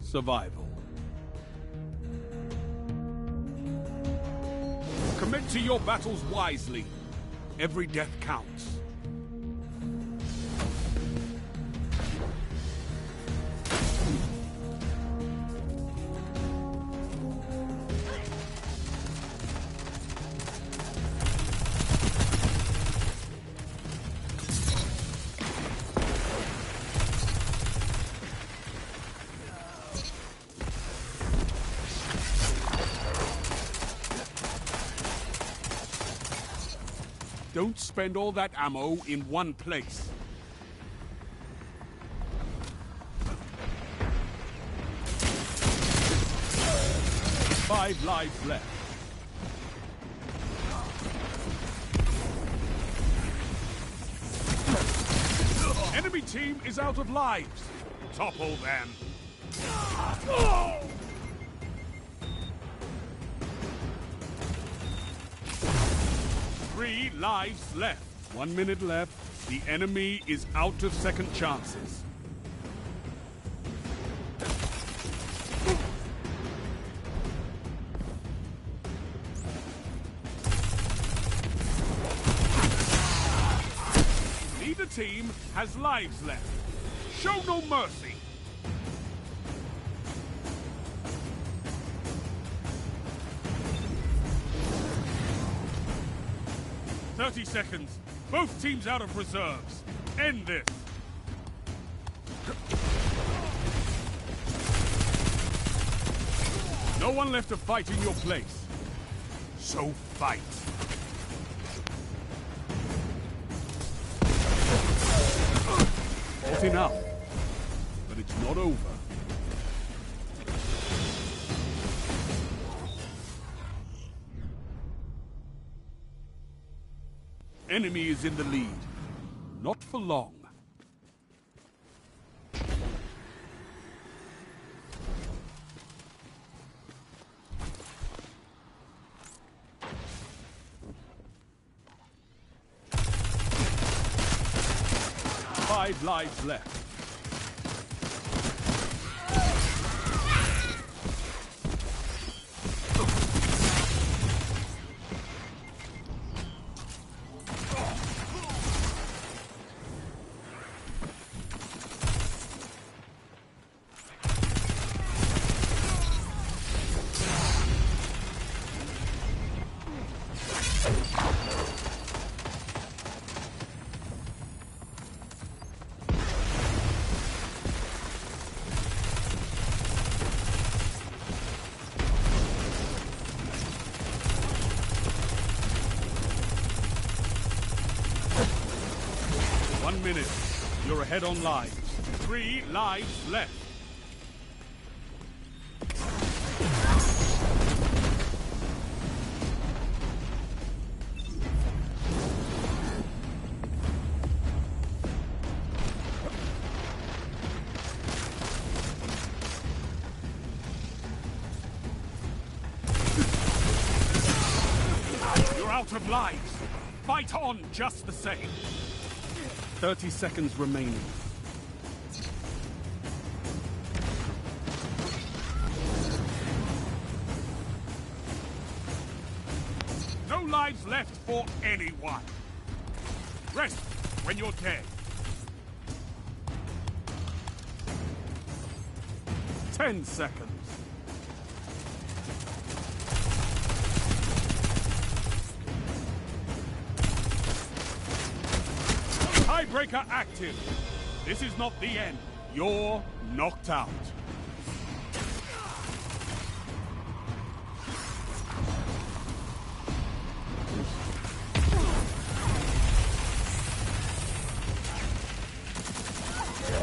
survival. Commit to your battles wisely. Every death counts. Don't spend all that ammo in one place. Five lives left. Enemy team is out of lives. Topple them. 3 lives left. 1 minute left. The enemy is out of second chances. Neither team has lives left. Show no mercy. "30 seconds. Both teams out of reserves. End this." No one left to fight in your place. So fight. Not enough. But it's not over. Enemy is in the lead. Not for long. Five lives left. You're ahead on lives. 3 lives left. You're out of lives. Fight on just the same. 30 seconds remaining. No lives left for anyone. Rest when you're dead. 10 seconds. Tiebreaker active. This is not the end. You're knocked out.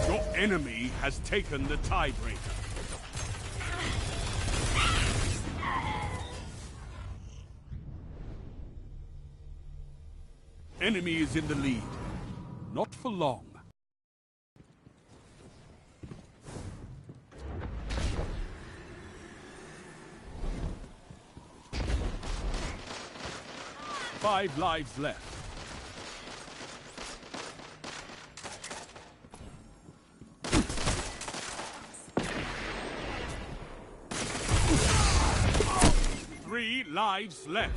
Your enemy has taken the tiebreaker. Enemy is in the lead. Not for long. Five lives left. lives left.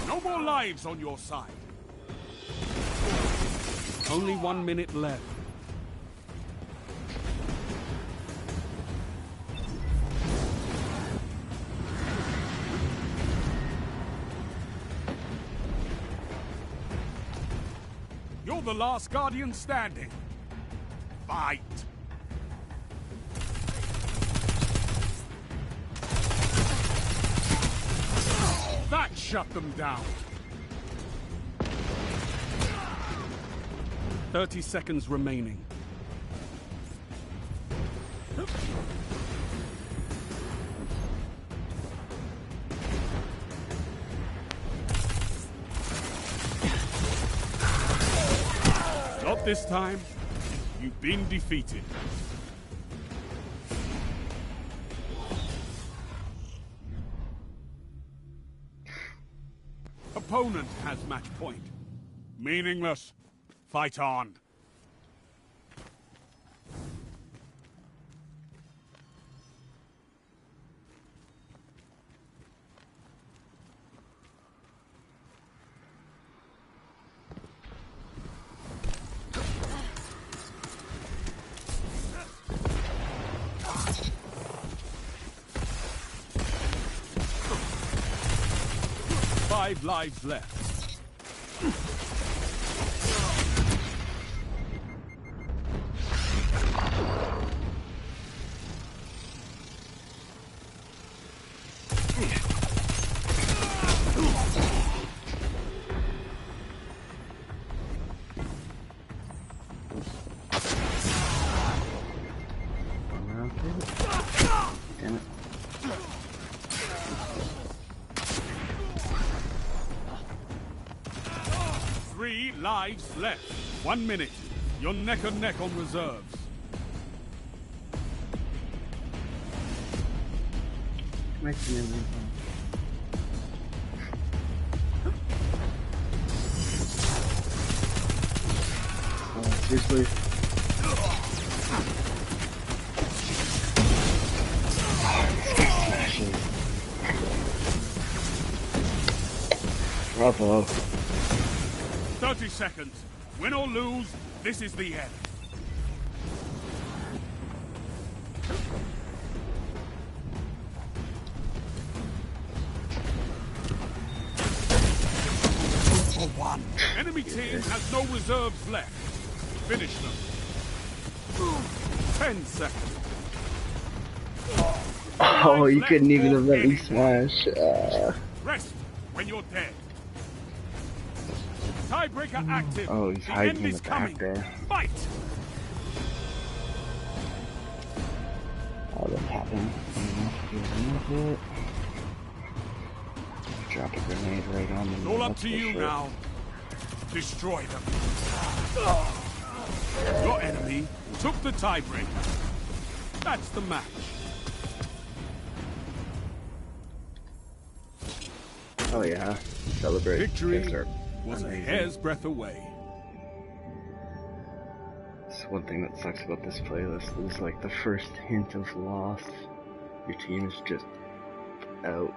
No more lives on your side. Only 1 minute left. You're the last Guardian standing. Fight! That shut them down. 30 seconds remaining. Not this time. You've been defeated. Opponent has match point. Meaningless. Fight on. Five lives left. Damn it. 3 lives left. 1 minute. You're neck and neck on reserves. Seriously? Bravo. 30 seconds. Win or lose, this is the end. For one. Enemy team has no reserves left. Finish them. 10 seconds. Oh, you couldn't Left even have let me for smash. Rest when you're dead. Tiebreaker active. Oh, he's The hiding end in is the back coming. there. Fight! Oh, that's happening. Drop a grenade right on It's them. all up to you now. Destroy them. Your enemy took the tiebreaker. That's the match. Oh yeah, celebrate. Victory Things are was a amazing. hair's breadth away. It's one thing that sucks about this playlist is like the first hint of loss, your team is just out.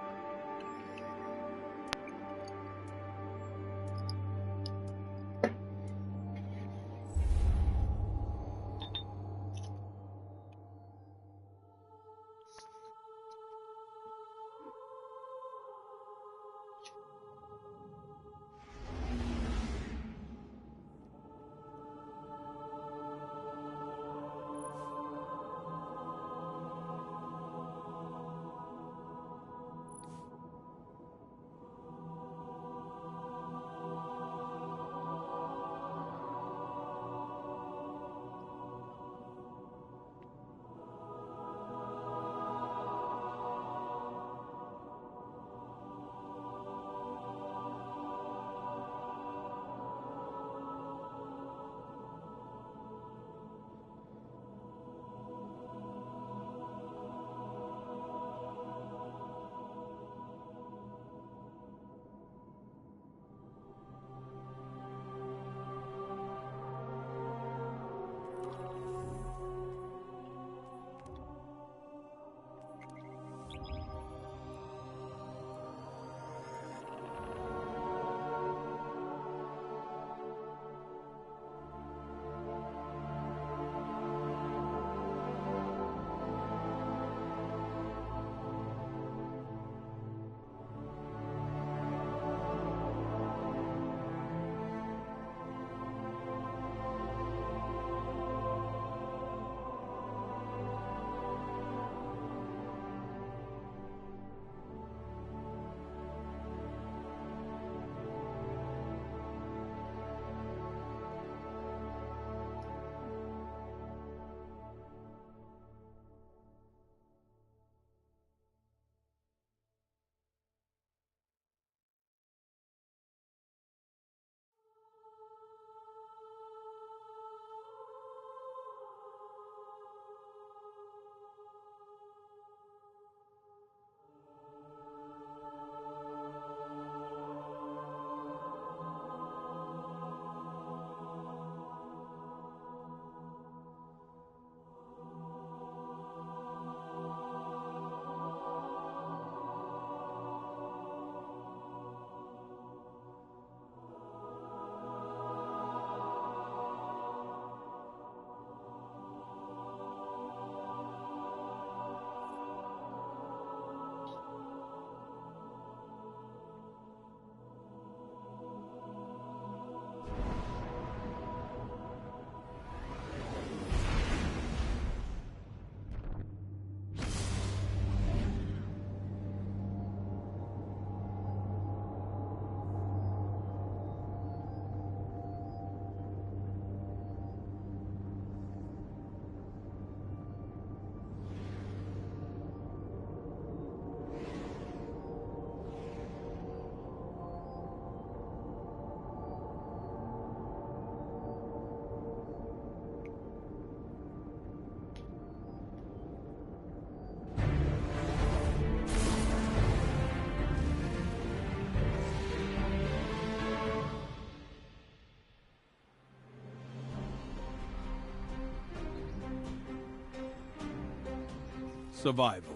survival.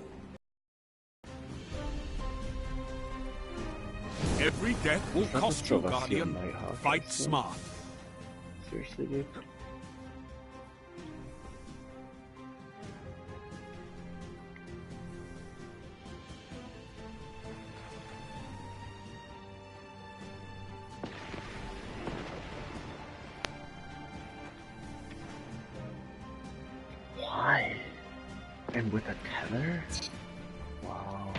Every death will Is that cost the you, Celestial Guardian. Nighthawk Fight or something? smart. Seriously, dude? Why? And with a tether? Wow.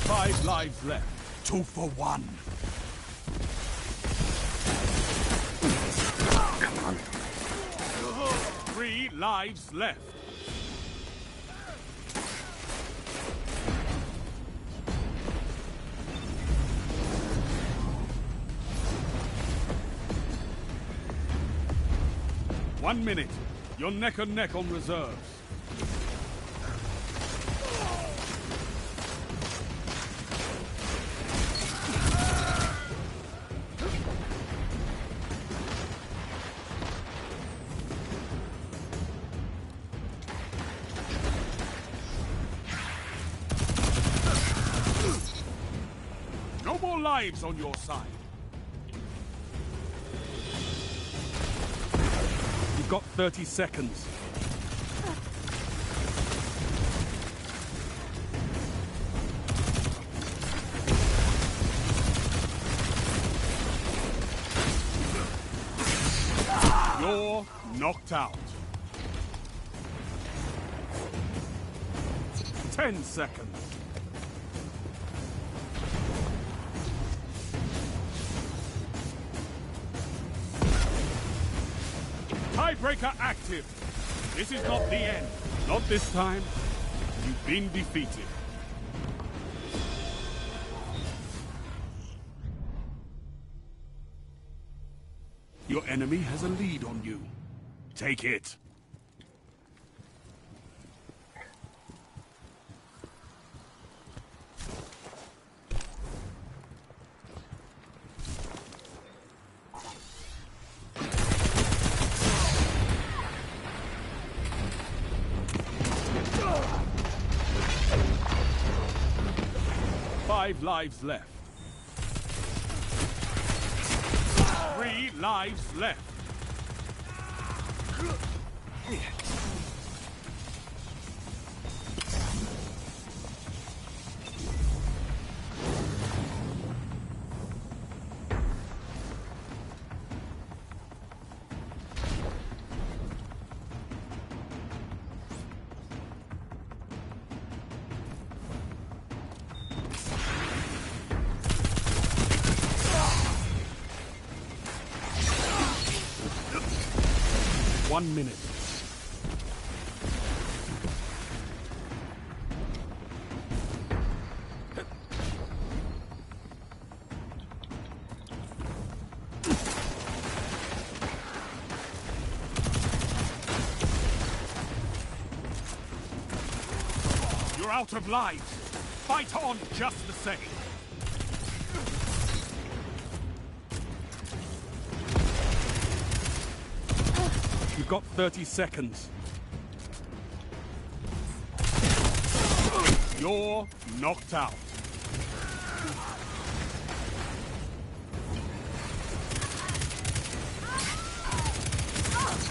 Five lives left. 2 for 1. Come on. 3 lives left. One minute. You're neck and neck on reserves. No more lives on your side. You've got 30 seconds. You're knocked out. 10 seconds. Tiebreaker active. This is not the end. Not this time. You've been defeated. Your enemy has a lead on you. Take it. Five lives left. 3 lives left. One minute. You're out of lives. Fight on just the same. You've got 30 seconds. You're knocked out.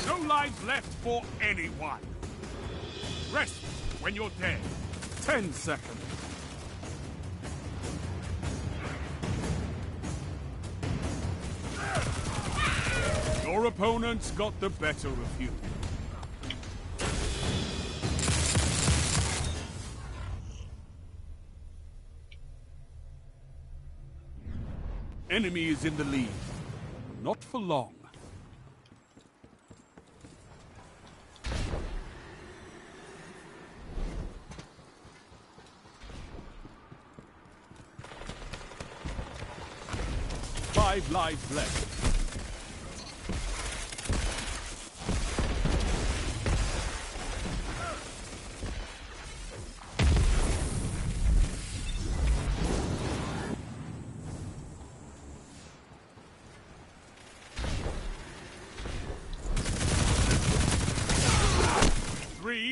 No lives left for anyone. Rest when you're dead. 10 seconds. Your opponents got the better of you. Enemy is in the lead. Not for long. Five lives left.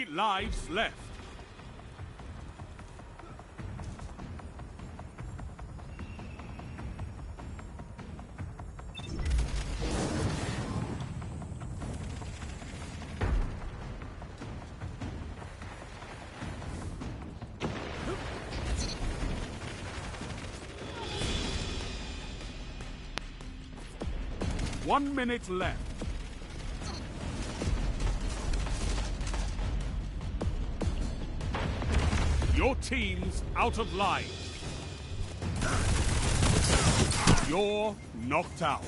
3 lives left. One minute left. Your team's out of lives. You're knocked out.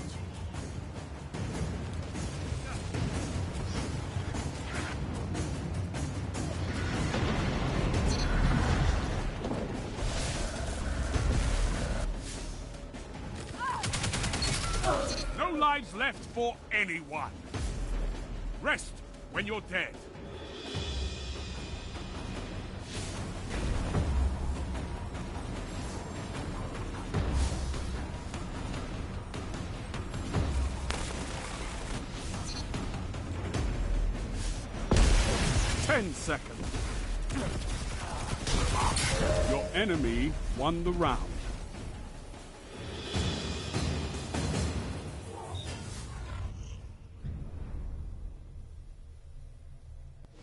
No lives left for anyone. Rest when you're dead. Seconds. Your enemy won the round.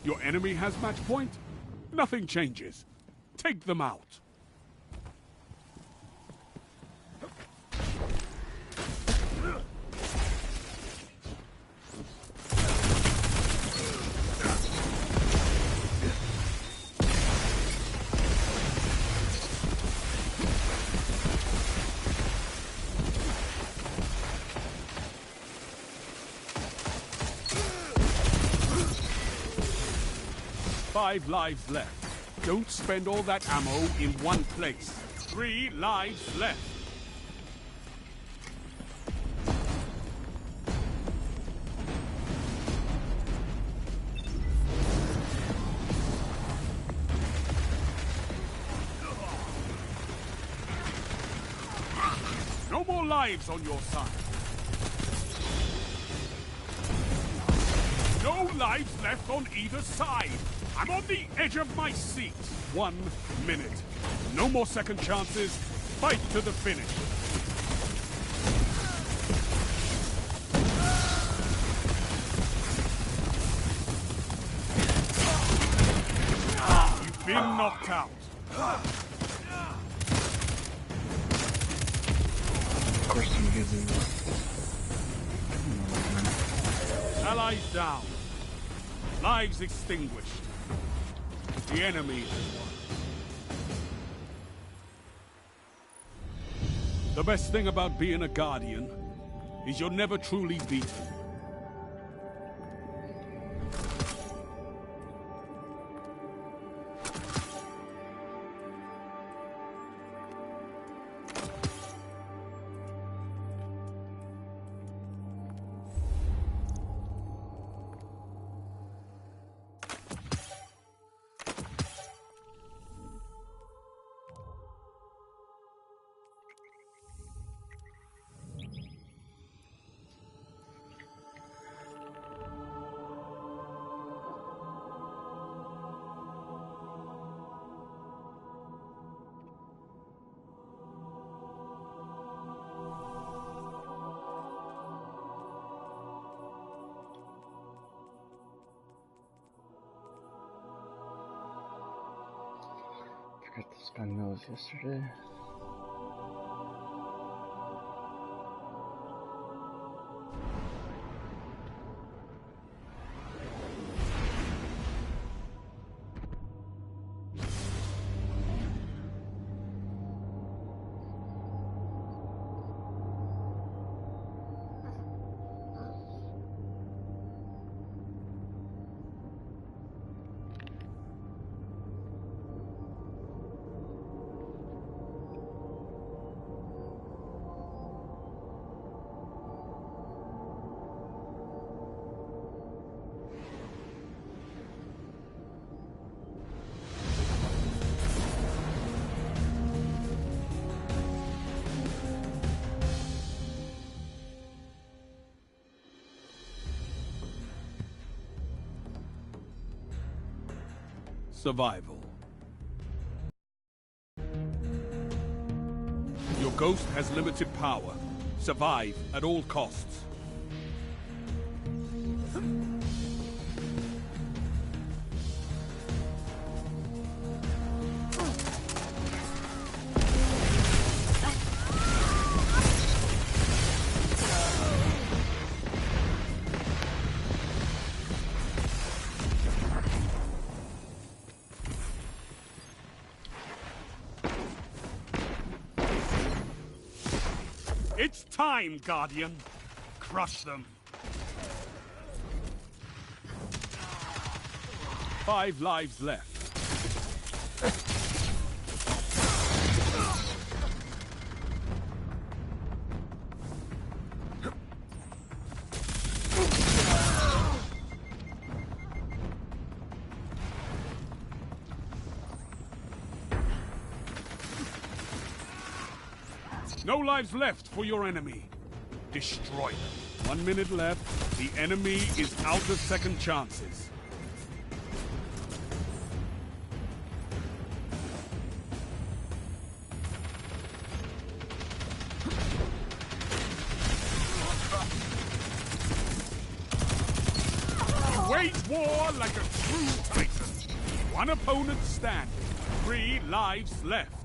Your enemy has match point. Nothing changes. Take them out. Five lives left. Don't spend all that ammo in one place. 3 lives left. No more lives on your side. No lives left on either side. I'm on the edge of my seat. 1 minute. No more second chances. Fight to the finish. You've been knocked out. Of course you get the Allies down. Lives extinguished. The enemy has won. The best thing about being a Guardian is you're never truly beaten. Forgot to spend those yesterday. survival. Your ghost has limited power. Survive at all costs. It's time, Guardian. Crush them. 5 lives left. No lives left for your enemy. Destroy them. 1 minute left. The enemy is out of second chances. You wage war like a true titan. 1 opponent standing. 3 lives left.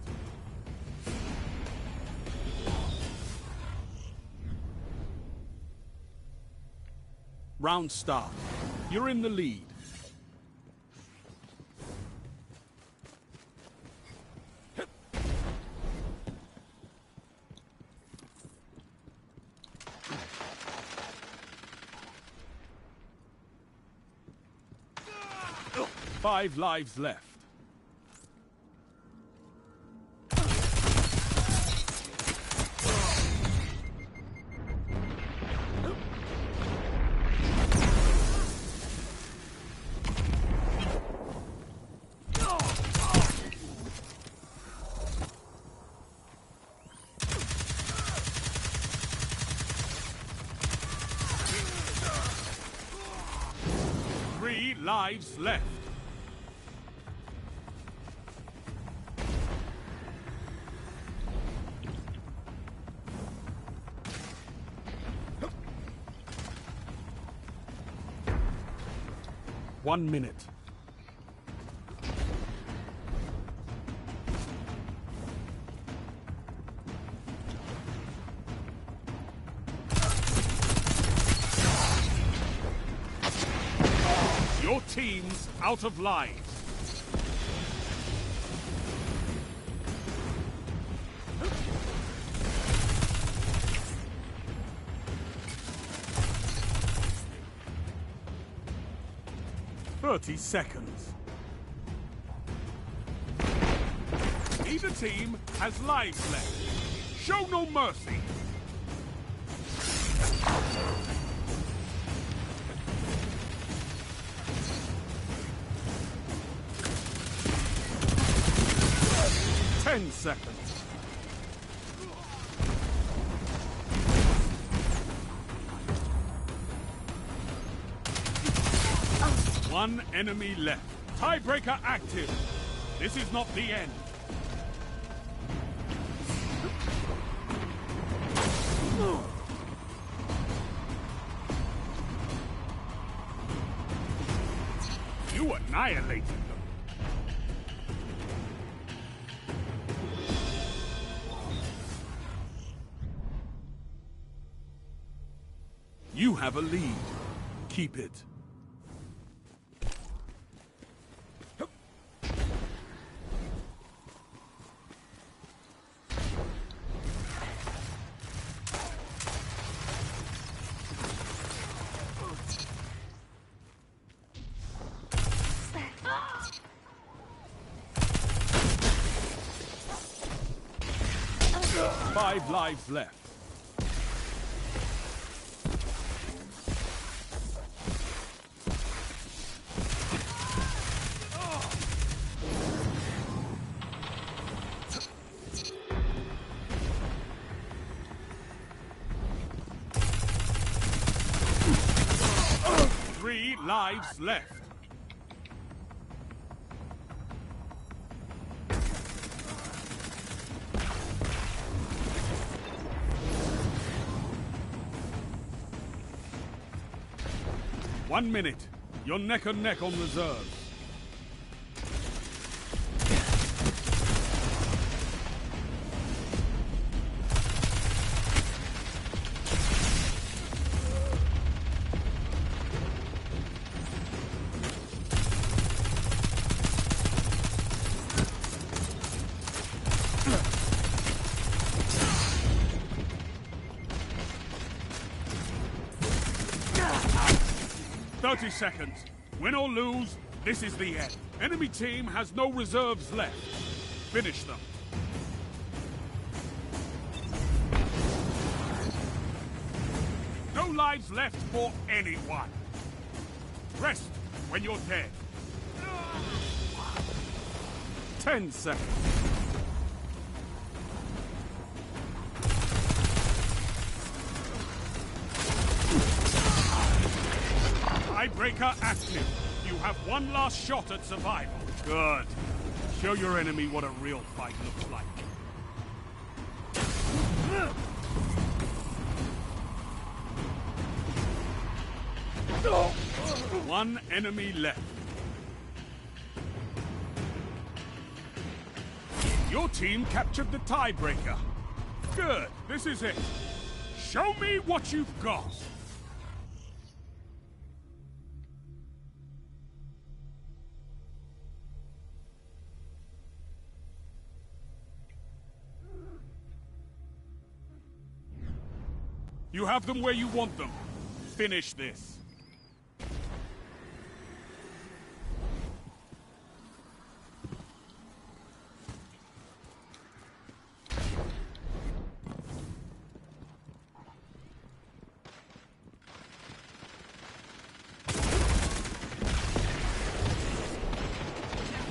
Round start. You're in the lead. Five lives left. Lives left. One minute. Your team's out of lives. "30 seconds. Neither team has lives left. Show no mercy. Ten seconds. One enemy left. Tiebreaker active. This is not the end. You annihilated them. You have a lead. Keep it. Five lives left. Three lives left. 1 minute. You're neck and neck on reserves. Seconds. Win or lose, this is the end. Enemy team has no reserves left. Finish them. No lives left for anyone. Rest when you're dead. 10 seconds. Tiebreaker active. You have one last shot at survival. Good. Show your enemy what a real fight looks like. One enemy left. Your team captured the tiebreaker. Good. This is it. Show me what you've got. You have them where you want them. Finish this.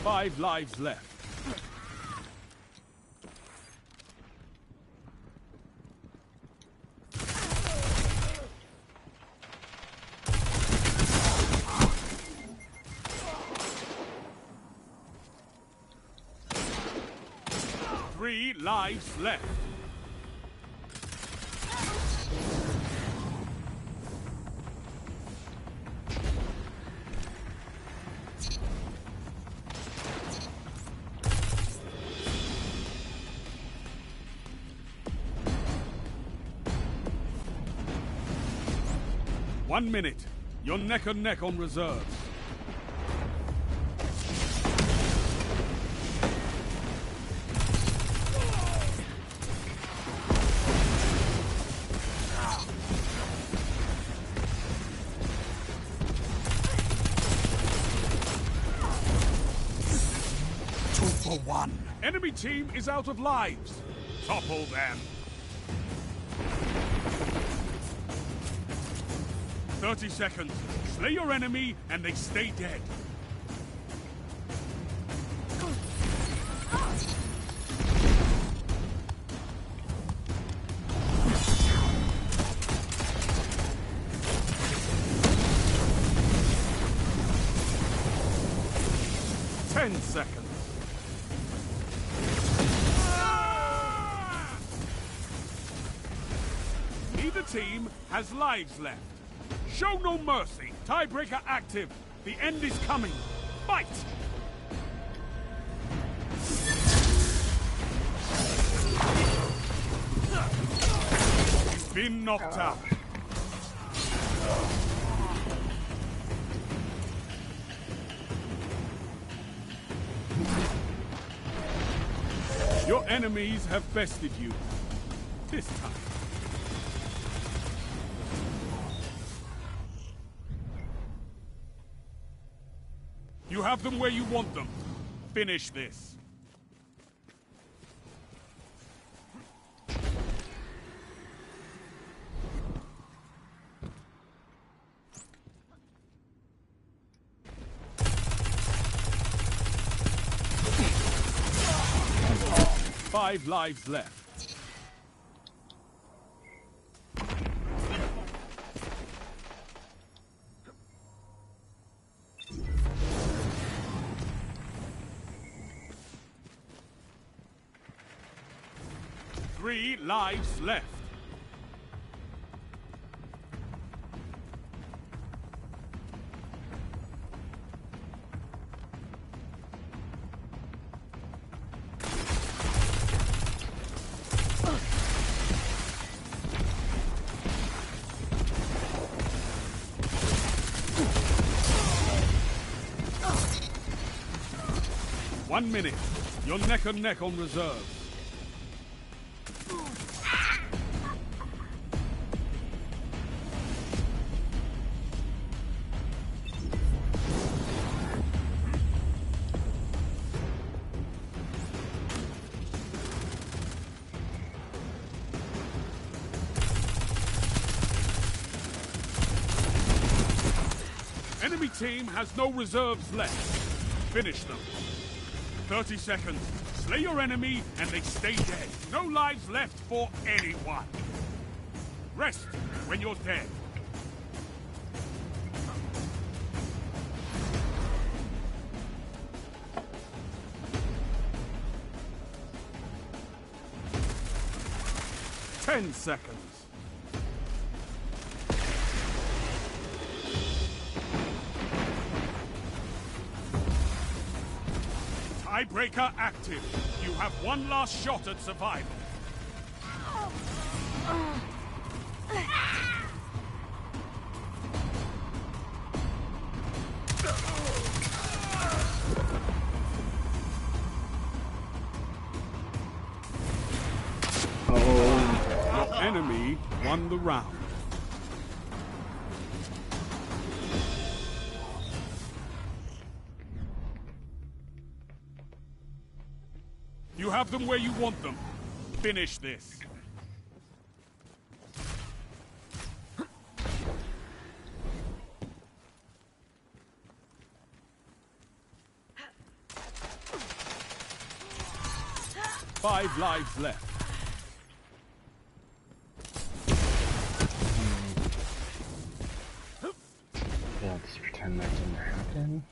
Five lives left. Three lives left. One minute. You're neck and neck on reserves. One. Enemy team is out of lives. Topple them. 30 seconds. Slay your enemy and they stay dead. Seconds. Neither team has lives left. Show no mercy. Tiebreaker active. The end is coming. Fight! He's been knocked out. Your enemies have bested you. This time. You have them where you want them. Finish this. Five lives left. Three lives left. 1 minute. You're neck and neck on reserve. Enemy team has no reserves left. Finish them. 30 seconds. Slay your enemy and they stay dead. No lives left for anyone. Rest when you're dead. Ten seconds. Tiebreaker active. You have one last shot at survival. Your enemy won the round. You have them where you want them. Finish this. Five lives left. Yeah, let's pretend that didn't happen.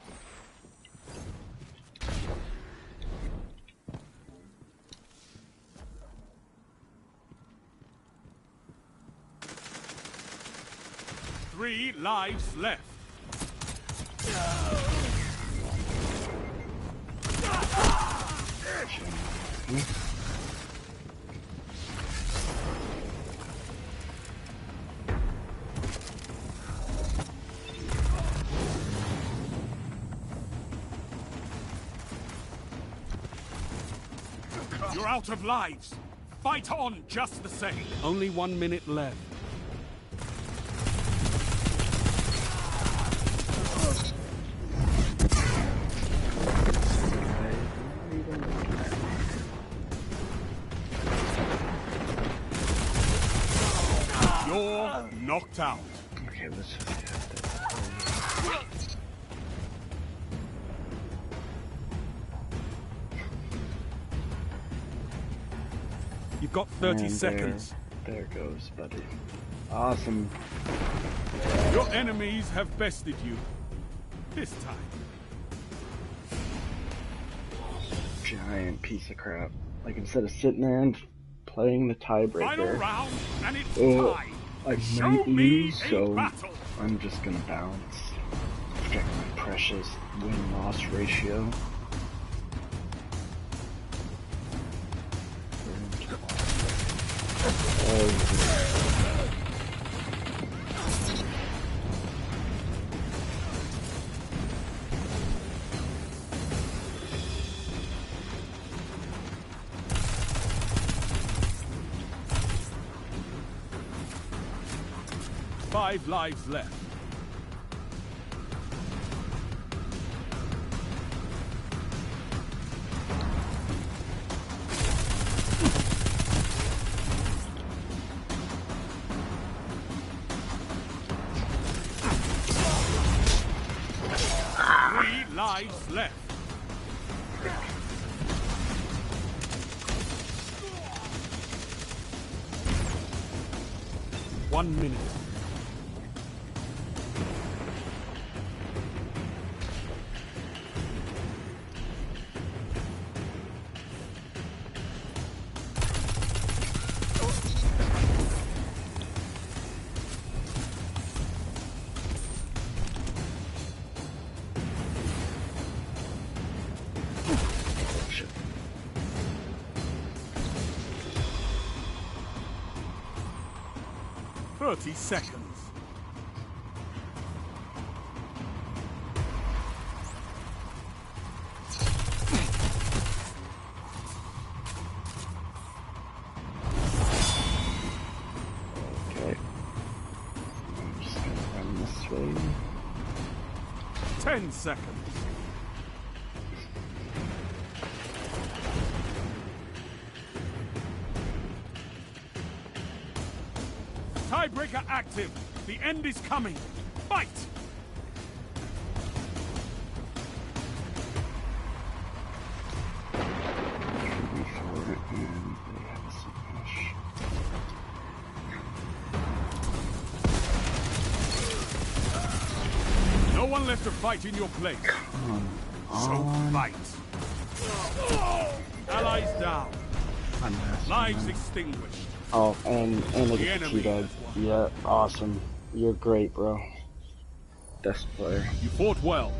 Three lives left. You're out of lives. Fight on just the same. Only 1 minute left. You're knocked out. Okay, let's just get this. You've got 30 And seconds. There goes, buddy. Awesome. Your enemies have bested you. This time. Giant piece of crap. Like, instead of sitting there and playing the Final tiebreaker, round, and it's oh, time. I Show might me lose, a so battle. I'm just gonna bounce. Protect my precious win-loss ratio. Five lives left. Three lives left. One minute. Shit. 30 seconds. 10 seconds. Tiebreaker active. The end is coming. Fight! No one left to fight in your place. So fight. Allies down. Lives extinguished. Oh, and look at the T-Dog. Yeah, awesome. You're great, bro. Best player. You fought well,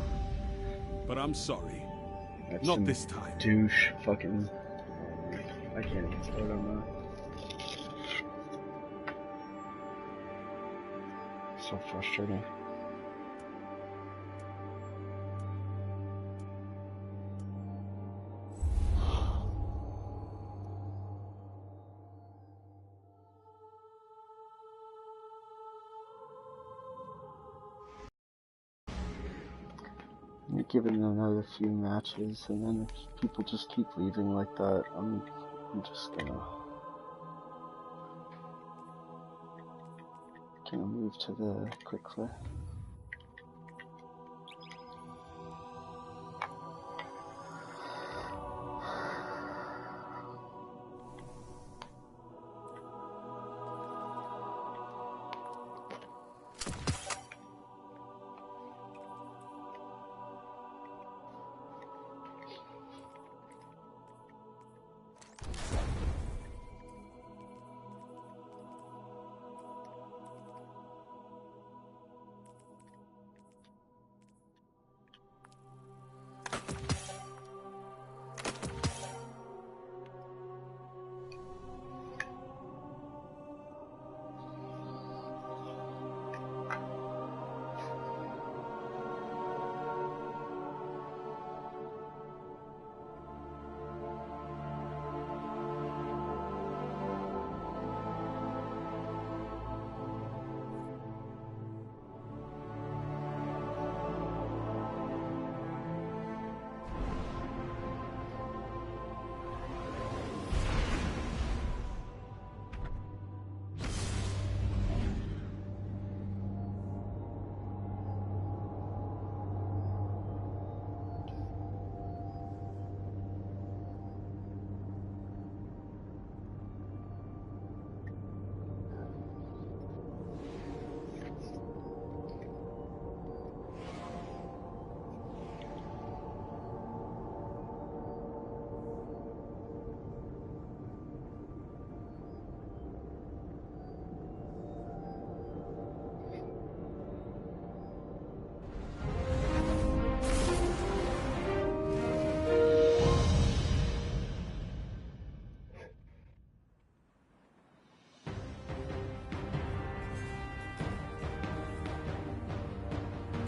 but I'm sorry. That's Not this time. Douche fucking... I can't even start on that. So frustrating. Giving them another few matches, and then if people just keep leaving like that, I'm just gonna move to the quick play.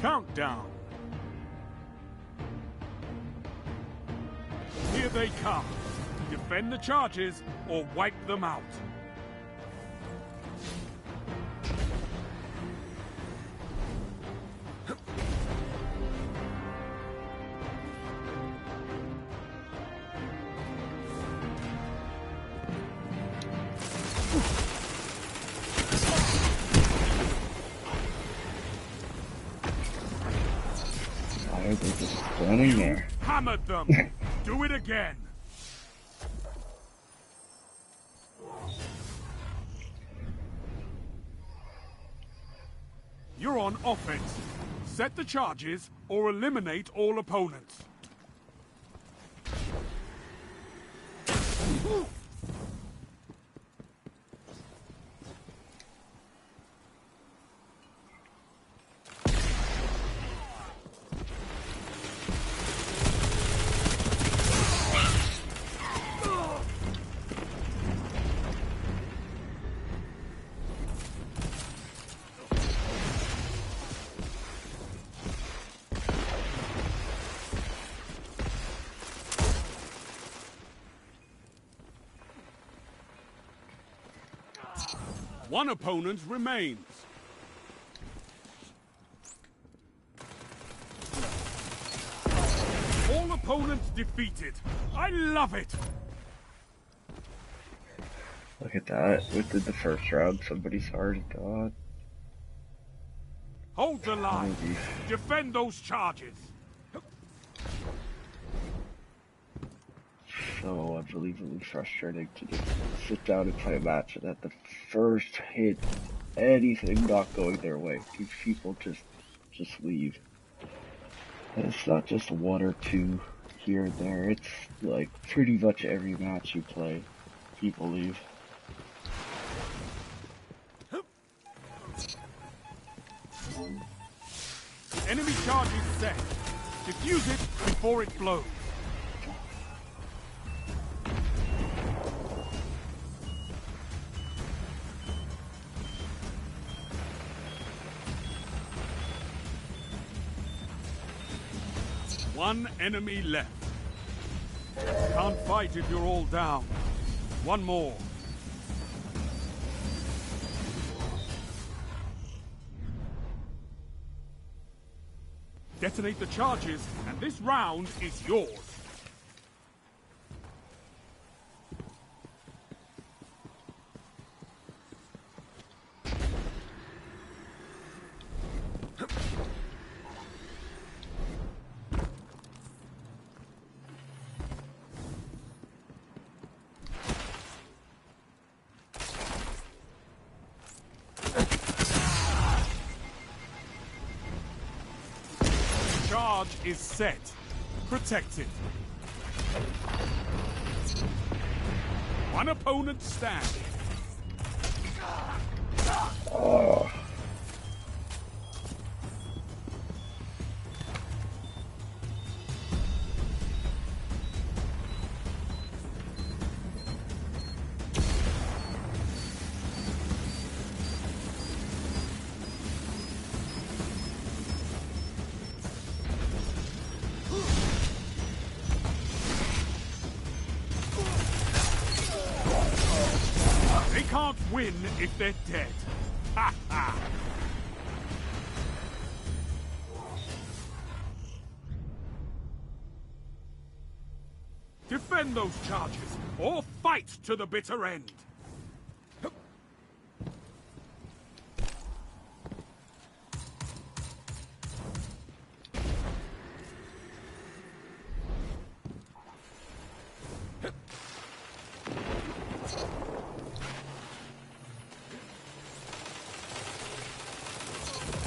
Countdown. Here they come. Defend the charges or wipe them out. Why are they just standing there? Hammered them. Do it again. You're on offense. Set the charges or eliminate all opponents. One opponent remains. opponents defeated. I love it. Look at that. Within the first round, somebody's already got. Hold the line. Defend those charges. So unbelievably frustrating to just sit down and play a match and at the first hit, anything not going their way, these people just leave. And it's not just one or two here and there, it's like pretty much every match you play, people leave. Enemy charge is set. Defuse it before it blows. One enemy left. Can't fight if you're all down. One more. Detonate the charges, and this round is yours. Charge is set. Protected. One opponent standing. Oh. They can't win if they're dead. Ha ha! Defend those charges, or fight to the bitter end.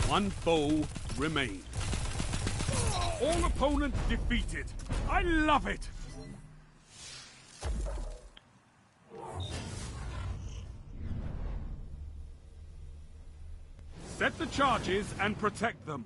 One foe remains. All opponents defeated. I love it! Set the charges and protect them.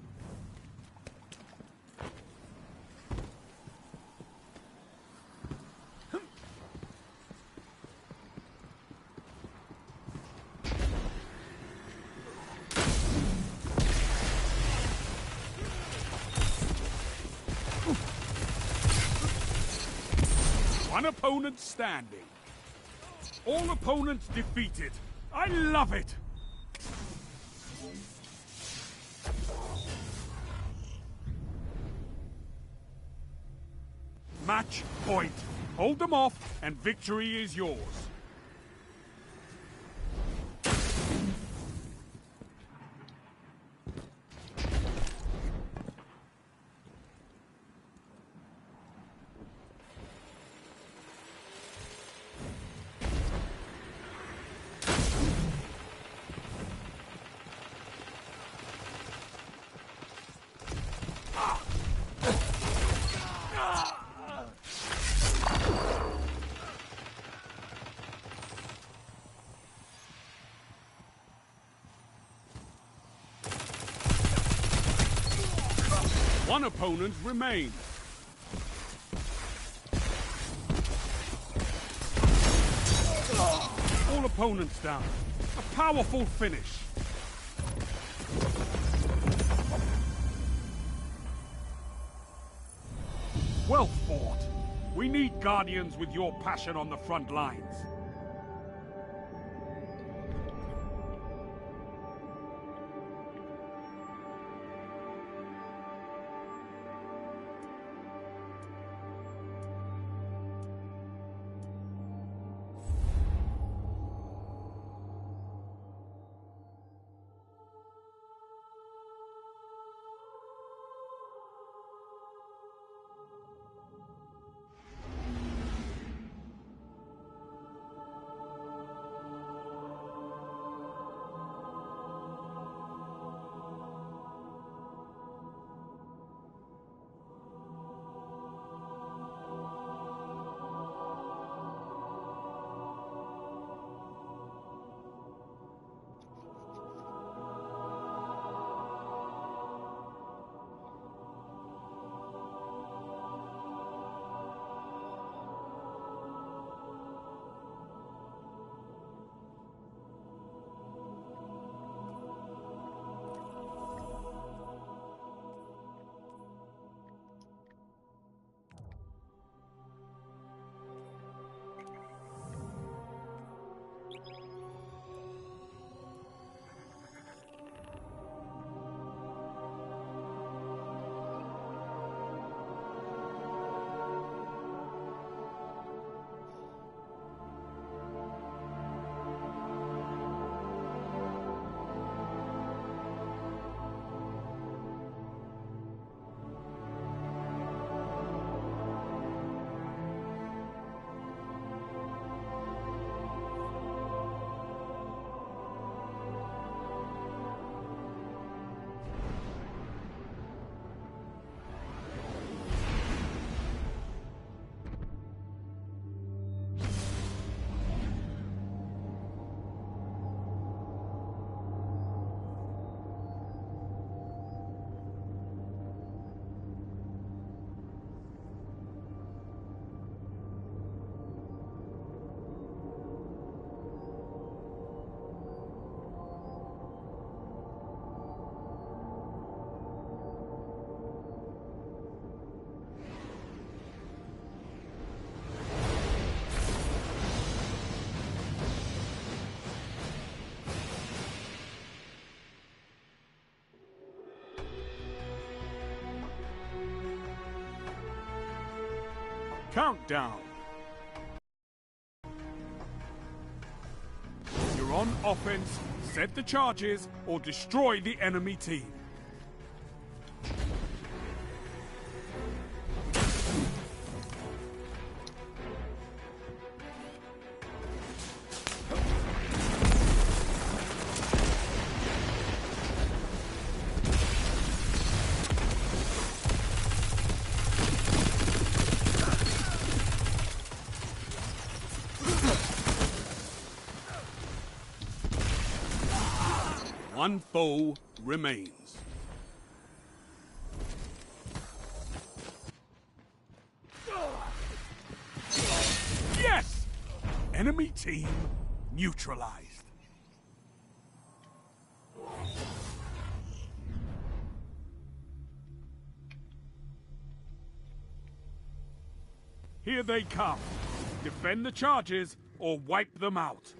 One opponent standing. All opponents defeated. I love it! Match point. Hold them off, and victory is yours. One opponent remains. All opponents down. A powerful finish. Well fought. We need Guardians with your passion on the front lines. Countdown. You're on offense, set the charges, or destroy the enemy team. One foe remains. Yes! Enemy team neutralized. Here they come. Defend the charges or wipe them out.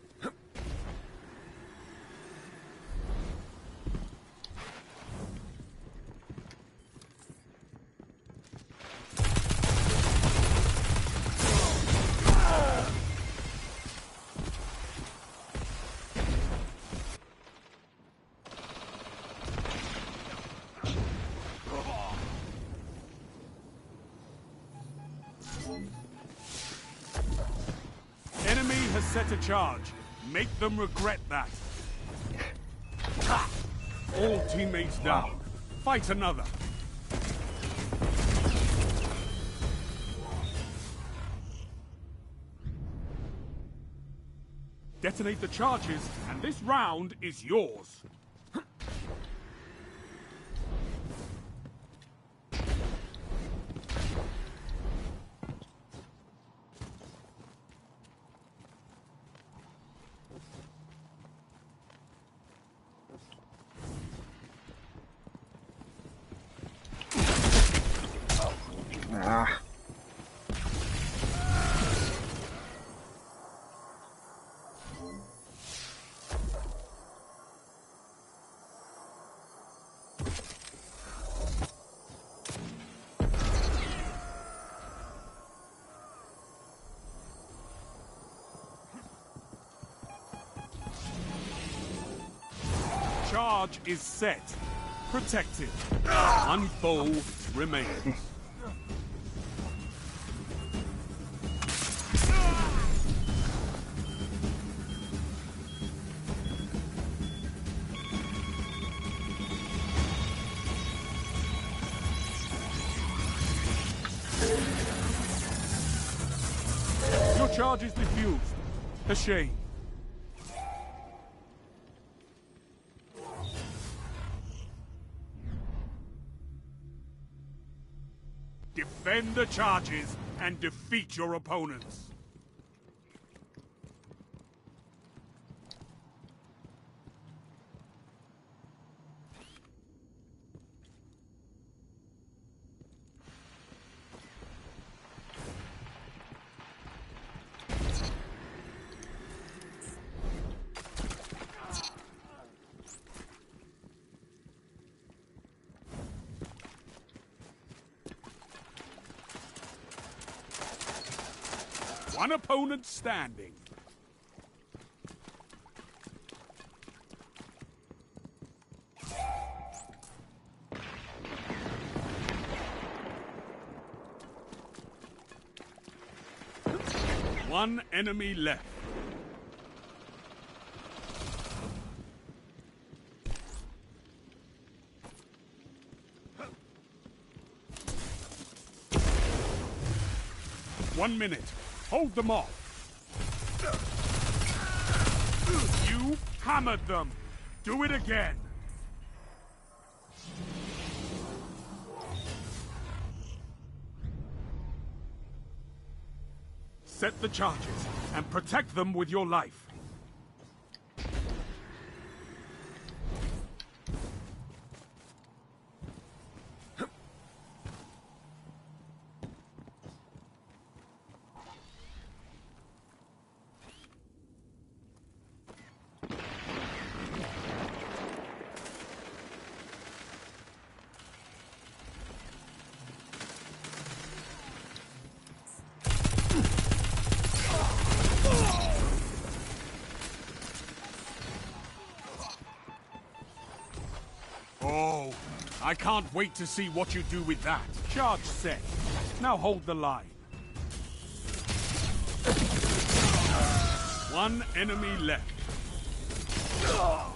Enemy has set a charge. Make them regret that. Ha! All teammates down. Fight another. Detonate the charges, and this round is yours. Ah. Charge is set. Protected. One foe remains. Your charge is defused. A shame. Defend the charges and defeat your opponents. One opponent standing. One enemy left. One minute. Hold them off. You hammered them. Do it again. Set the charges and protect them with your life. I can't wait to see what you do with that. Charge set. Now hold the line. One enemy left. What?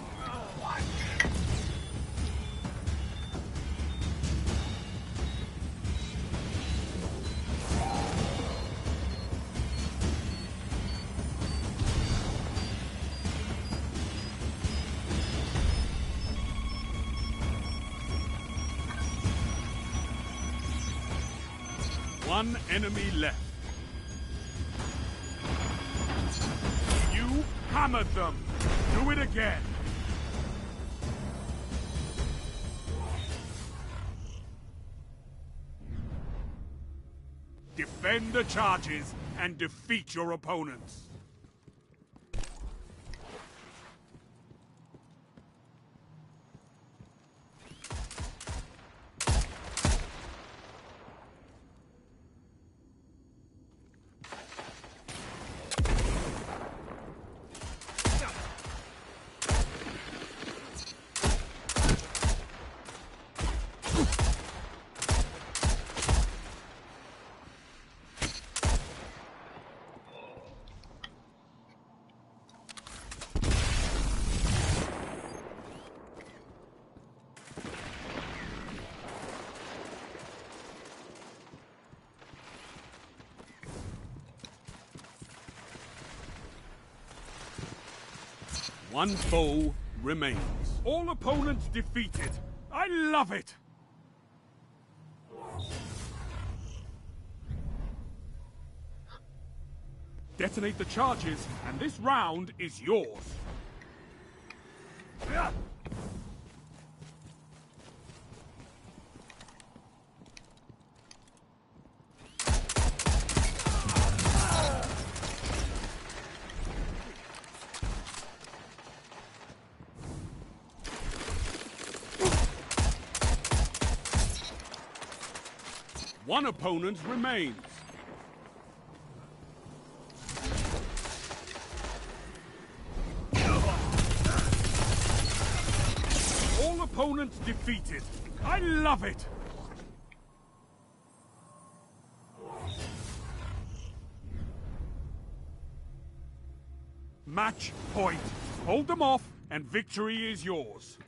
One enemy left. You hammered them. Do it again. Defend the charges and defeat your opponents. One foe remains. All opponents defeated. I love it! Detonate the charges, and this round is yours. One opponent remains. All opponents defeated. I love it! Match point. Hold them off, and victory is yours.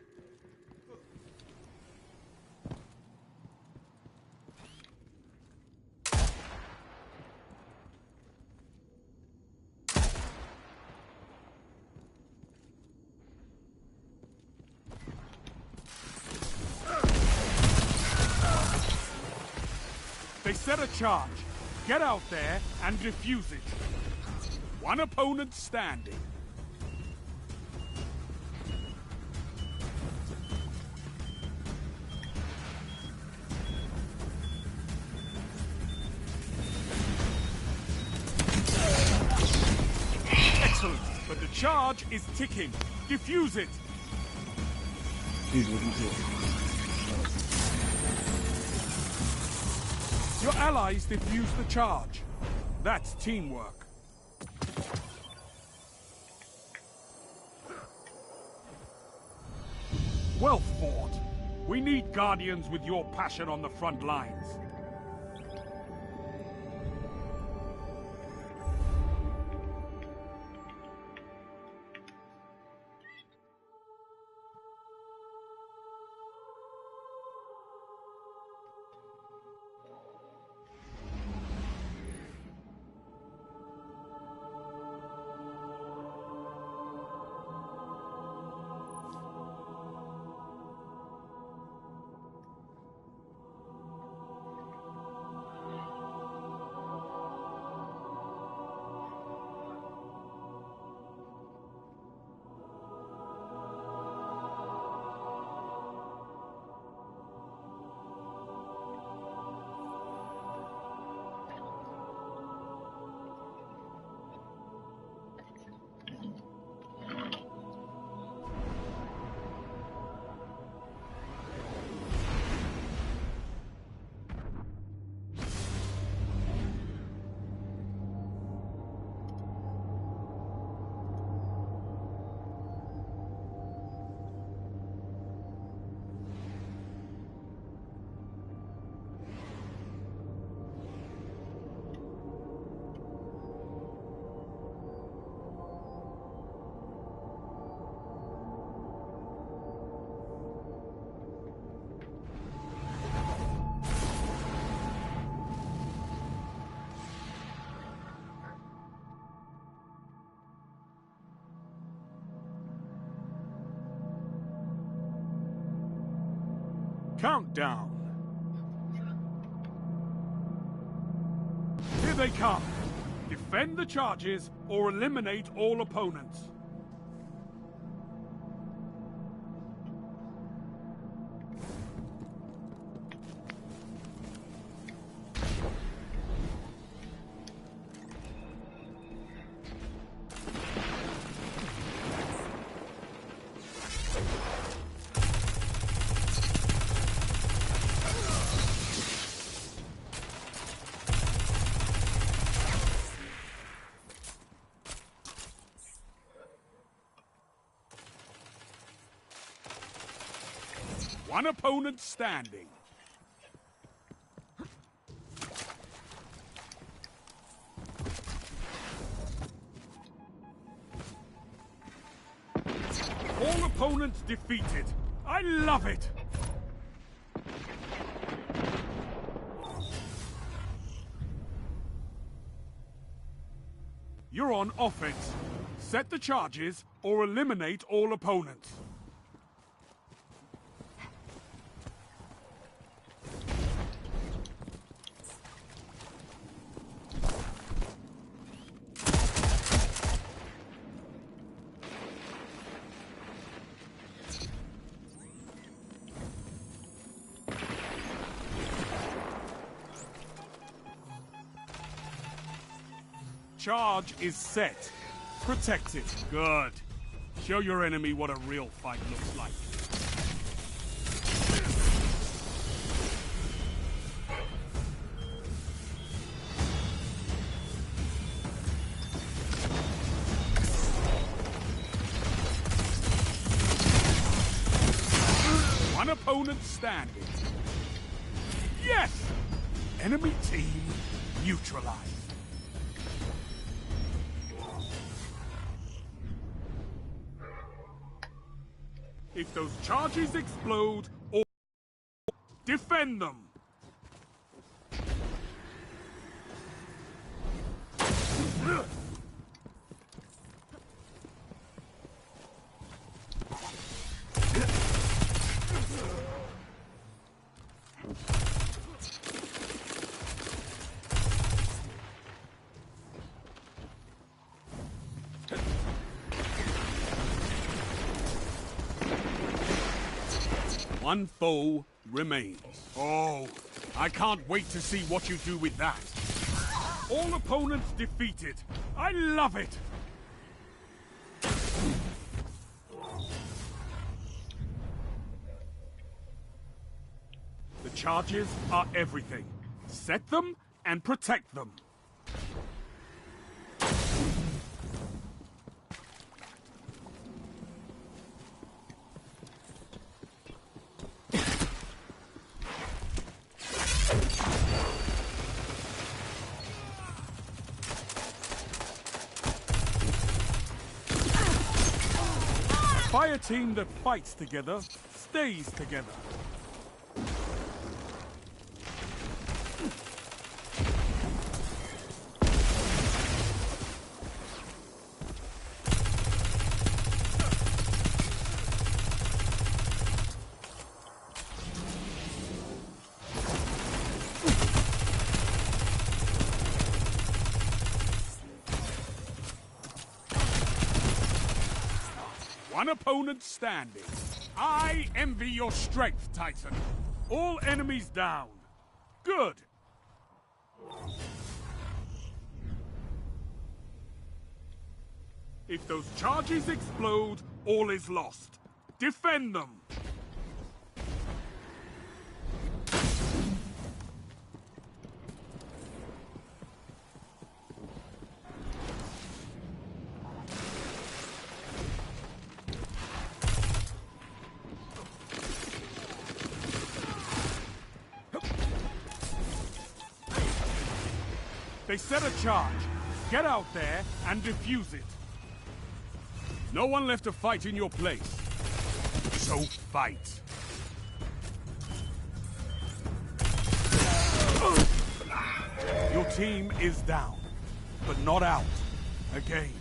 They set a charge. Get out there and defuse it. One opponent standing. Excellent, but the charge is ticking. Defuse it. Dude, what is it? Your allies defuse the charge. That's teamwork. Well fought. We need guardians with your passion on the front lines. Countdown. Here they come. Defend the charges or eliminate all opponents. One opponent standing. All opponents defeated. I love it! You're on offense. Set the charges or eliminate all opponents. Charge is set. Protect it. Good. Show your enemy what a real fight looks like. One opponent standing. Yes! Enemy team neutralized. If those charges explode, or defend them. One foe remains. Oh, I can't wait to see what you do with that. All opponents defeated. I love it! The charges are everything. Set them and protect them. Fire team that fights together stays together. One opponent standing. I envy your strength, Titan. All enemies down. Good. If those charges explode, all is lost. Defend them. They set a charge. Get out there and defuse it. No one left to fight in your place. So fight. Your team is down, but not out. Again.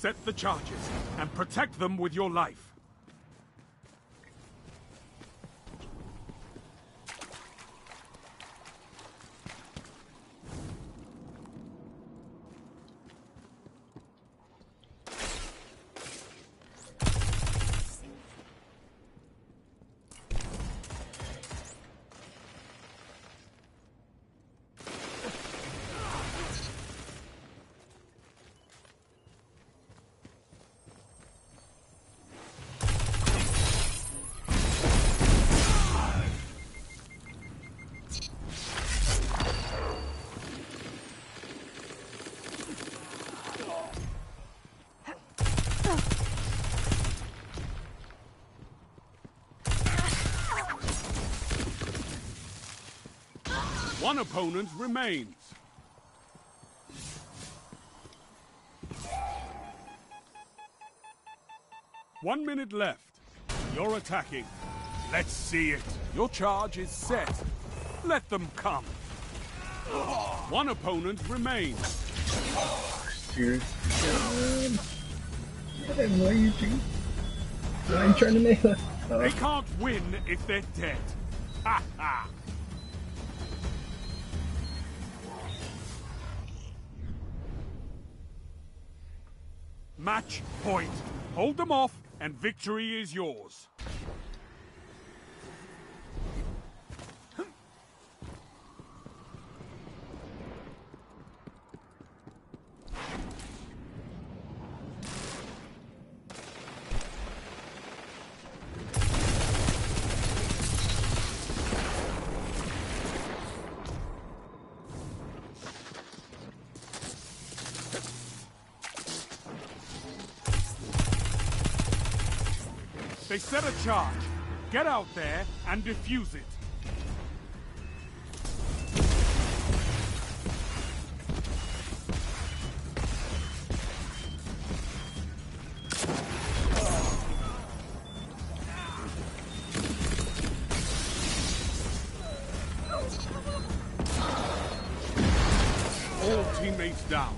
Set the charges and protect them with your life. One opponent remains. One minute left. You're attacking. Let's see it. Your charge is set. Let them come. One opponent remains. Seriously? What are you doing? I'm trying to make that. They can't win if they're dead. Ha ha! Match point. Hold them off, and victory is yours. They set a charge. Get out there and defuse it. All teammates down.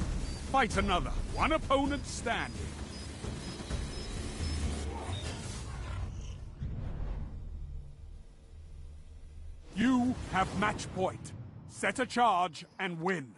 Fight another. One opponent standing. You have match point. Set a charge and win.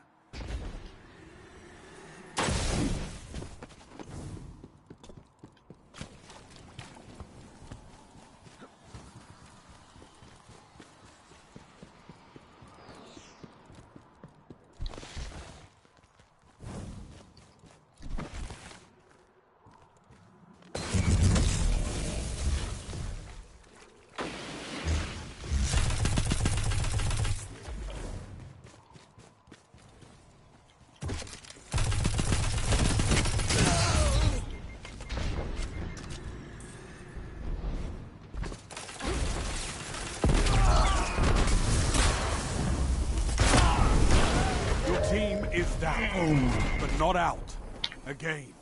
Team is down, but not out. Again.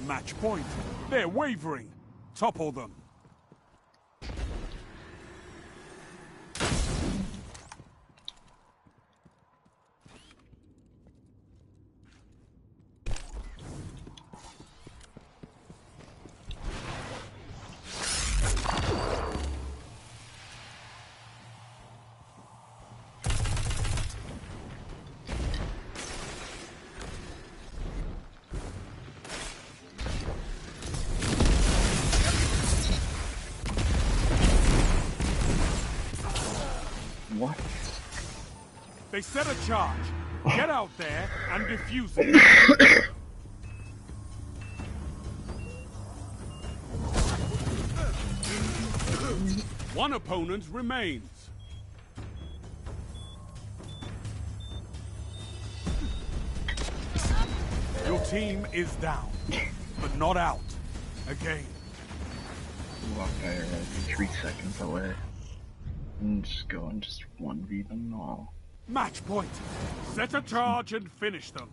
Match point. They're wavering. Topple them. What? They set a charge. Get out there and defuse it. One opponent remains. Your team is down, but not out. Again. Walk there 3 seconds away. And just go and just 1v them all. Match point. Set a charge and finish them.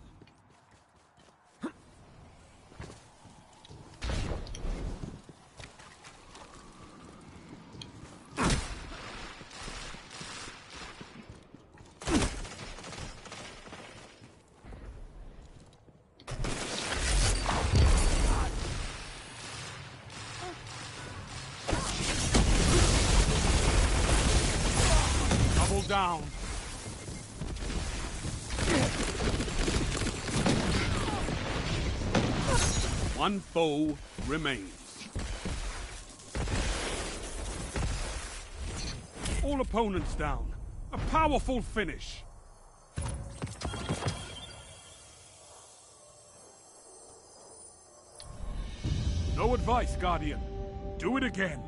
down. One foe remains. All opponents down. A powerful finish. No advice, Guardian. Do it again.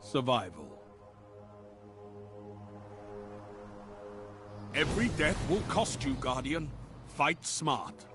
Survival. Every death will cost you, Guardian. Fight smart.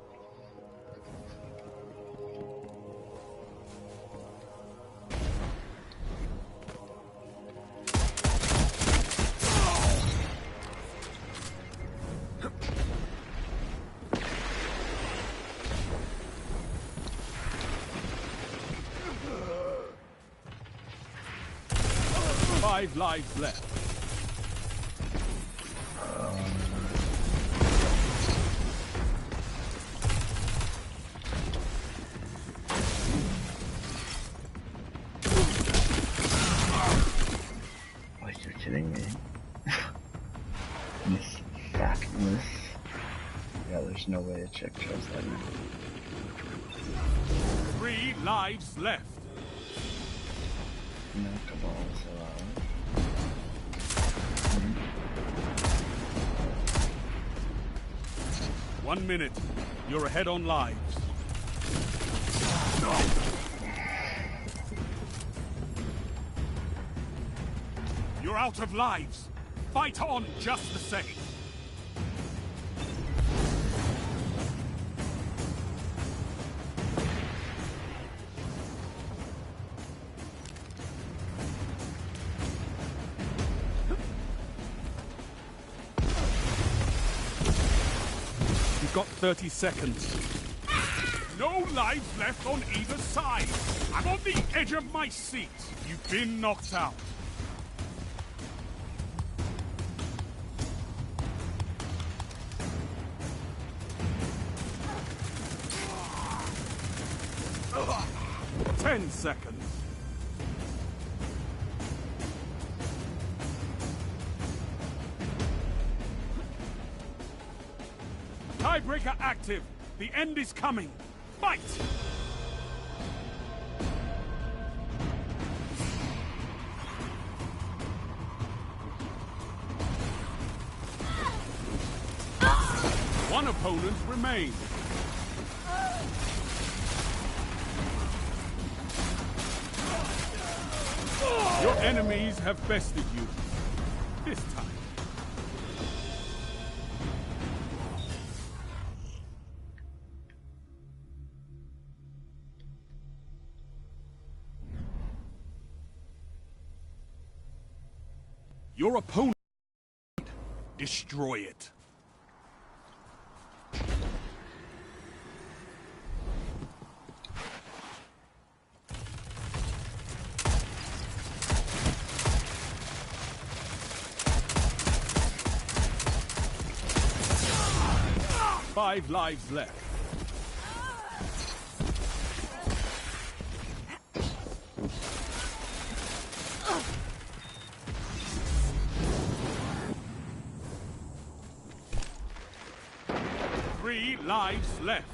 Five lives left. Oh, you're kidding me. This fatness. Yeah, there's no way a chick chose that. 3 lives left. No cabal's allowed. 1 minute. You're ahead on lives. You're out of lives. Fight on just the same. You've got 30 seconds. No lives left on either side. I'm on the edge of my seat. You've been knocked out. Ugh. 10 seconds. Tiebreaker active. The end is coming. Fight! One opponent remains. Your enemies have bested you. This time. Your opponent. Destroy it. Five lives left. Three lives left.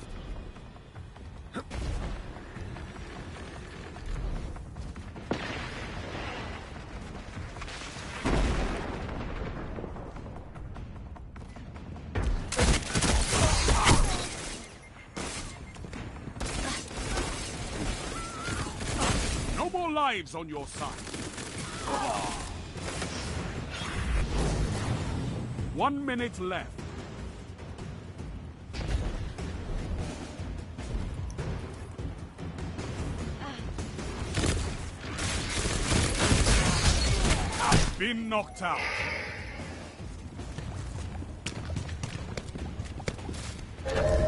No more lives on your side. 1 minute left. Been knocked out.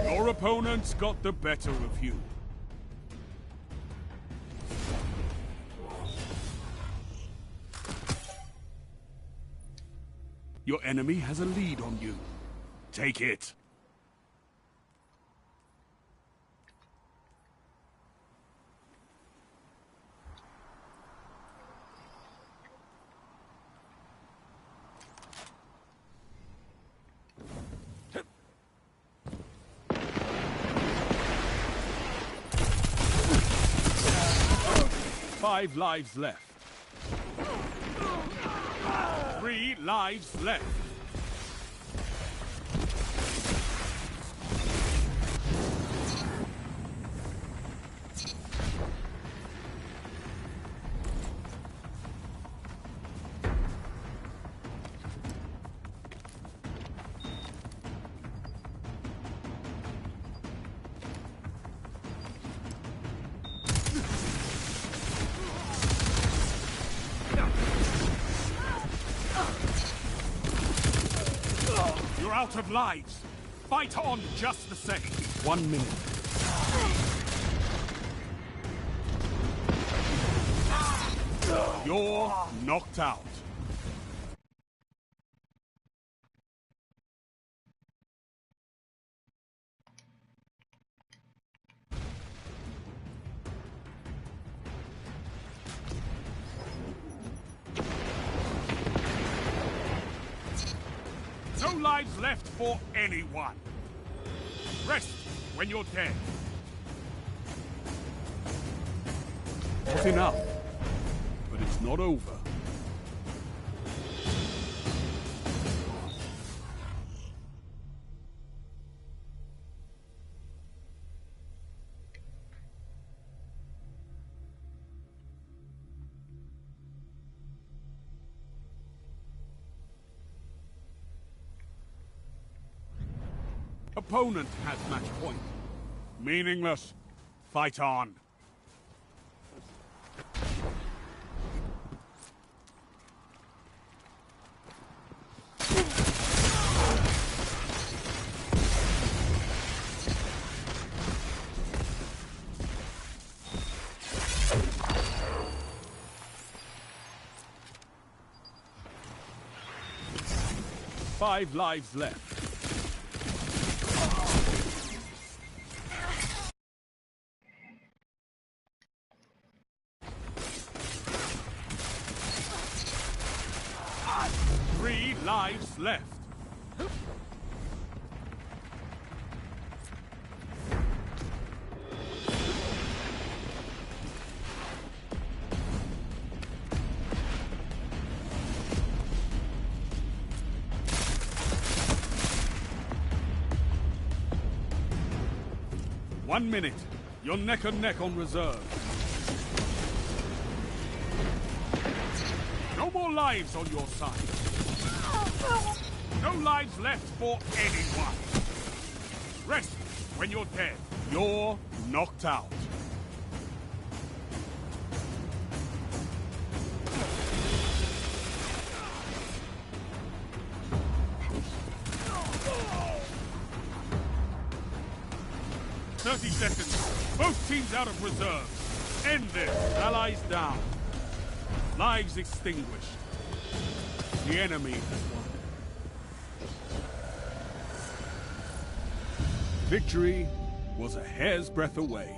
Your opponents got the better of you. Your enemy has a lead on you. Take it. Five lives left. 3 lives left. You're out of lives. Fight on just the same. 1 minute. You're knocked out. No lives left for anyone. Rest when you're dead. Not enough, but it's not over. Opponent has match point. Meaningless. Fight on. Five lives left. Three lives left. One minute. You're neck and neck on reserve. No more lives on your side. No lives left for anyone. Rest when you're dead. You're knocked out. 30 seconds. Both teams out of reserves. End this. Allies down. Lives extinguished. The enemy has won. Victory was a hair's breadth away.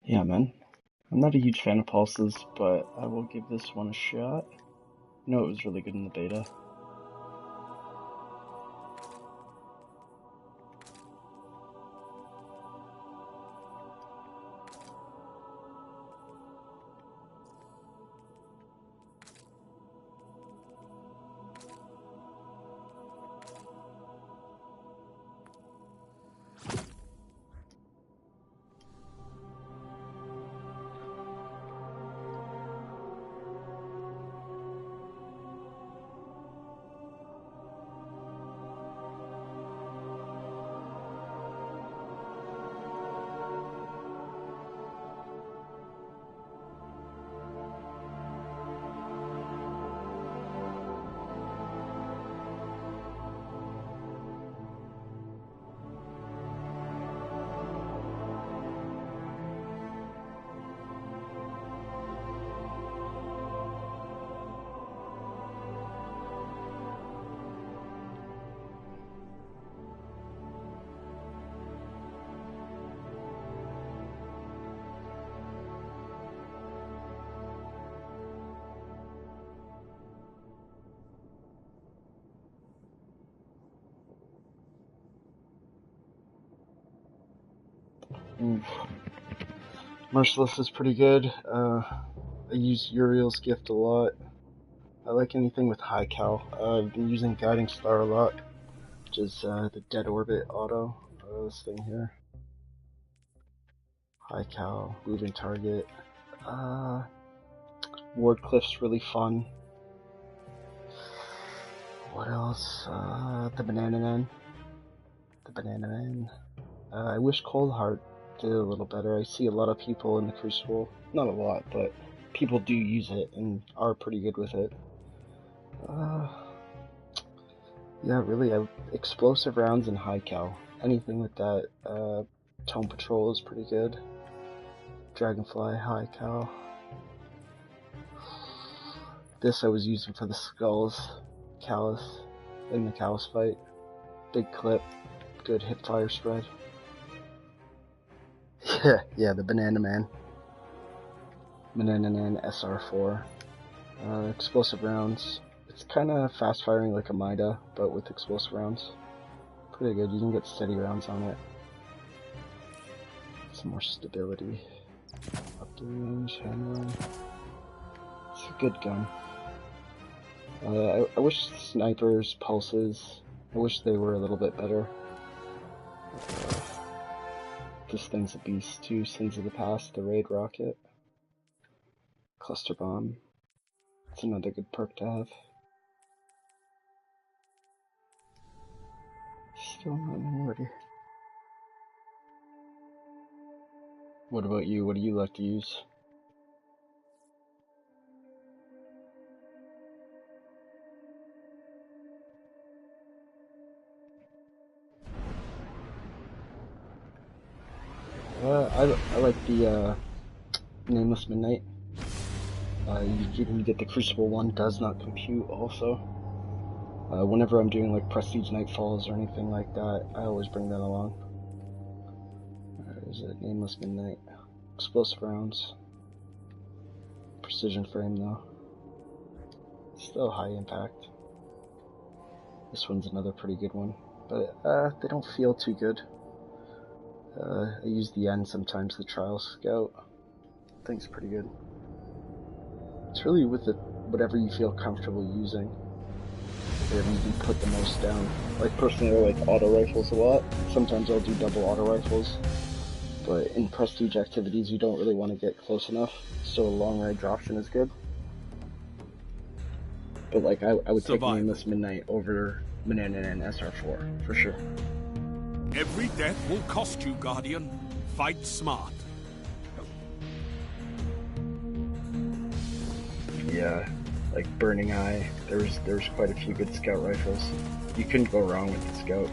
Yeah, man. I'm not a huge fan of pulses, but I will give this one a shot. I know it was really good in the beta. Oof. Merciless is pretty good. I use Uriel's Gift a lot. I like anything with high cal. I've been using Guiding Star a lot, which is the Dead Orbit auto. This thing here. High cal, moving target. Ward Cliff's really fun. What else? The Banana Man. I wish Cold Heart did a little better. I see a lot of people in the Crucible. Not a lot, but people do use it and are pretty good with it. Yeah, really, explosive rounds and high cal. Anything with that. Tome Patrol is pretty good. Dragonfly, high cal. This I was using for the skulls. Callus. In the Callus fight. Big clip. Good hip fire spread. Yeah, the Banana Man. Banana Man SR4. Explosive rounds. It's kind of fast firing like a Mida, but with explosive rounds. Pretty good, you can get steady rounds on it. Some more stability. Up the range, handling. It's a good gun. I wish snipers, pulses, I wish they were a little bit better. This thing's a beast too, Sins of the Past, the Raid Rocket. Cluster Bomb. It's another good perk to have. Still not ready. What about you? What do you like to use? I like the Nameless Midnight. You can get the Crucible one, does not compute also. Whenever I'm doing like Prestige Nightfalls or anything like that, I always bring that along. Is it Nameless Midnight? Explosive rounds. Precision frame though. Still high impact. This one's another pretty good one, but they don't feel too good. I use the N sometimes, the Trial Scout. Thing's pretty good. It's really with it, whatever you feel comfortable using. they haven't even put the most down. Like personally, I like auto rifles a lot. Sometimes I'll do double auto rifles, but in prestige activities, you don't really want to get close enough, so a long range option is good. But like, I would take Nameless Midnight over Manana and SR4 for sure. Every death will cost you, Guardian. Fight smart. Yeah, like Burning Eye. There's quite a few good scout rifles. You couldn't go wrong with the scout.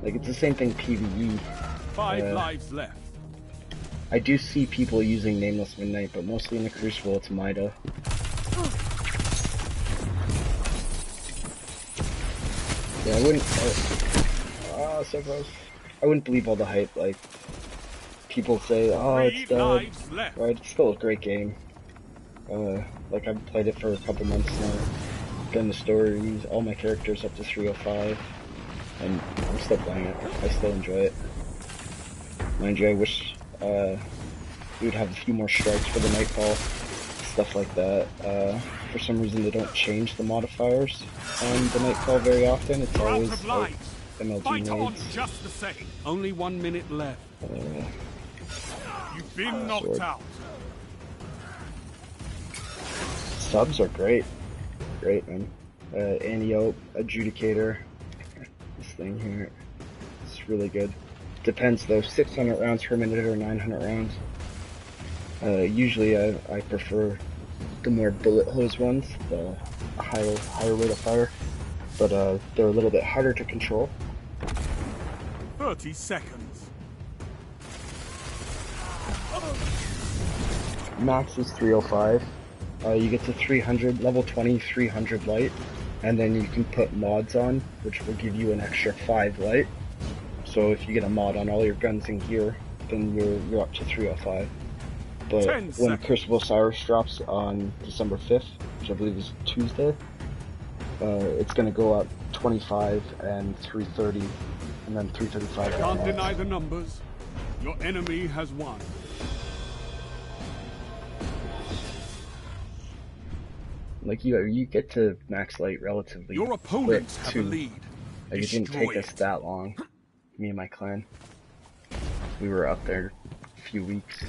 Like it's the same thing PvE. 5 lives left. I do see people using Nameless Midnight, but mostly in the Crucible it's Mida. Yeah, I wouldn't. So close. I wouldn't believe all the hype. Like people say, oh, it's dead. Right? It's still a great game. Like I've played it for a couple months now. Done the stories, all my characters up to 305, and I'm still playing it. I still enjoy it. Mind you, I wish we would have a few more strikes for the Nightfall, stuff like that. For some reason, they don't change the modifiers on the Nightfall very often. It's always like MLG nades. Just the same. Only 1 minute left. You've been knocked out. Subs are great. Great, man. Antiope, Adjudicator. This thing here. It's really good. Depends though, 600 rounds per minute or 900 rounds. Usually I prefer the more bullet hose ones, the higher rate of fire. But they're a little bit harder to control. 30 seconds. Max is 305. You get to 300, level 20, 300 light, and then you can put mods on, which will give you an extra 5 light. So if you get a mod on all your guns and gear, then you're up to 305. But when Crucible Cyrus drops on December 5th, which I believe is Tuesday, it's going to go up 25 and 330, and then 335. Can't deny the numbers. Your enemy has won. Like you get to max light relatively. Your opponents have a lead. Like, it didn't take us that long. Me and my clan, we were up there a few weeks.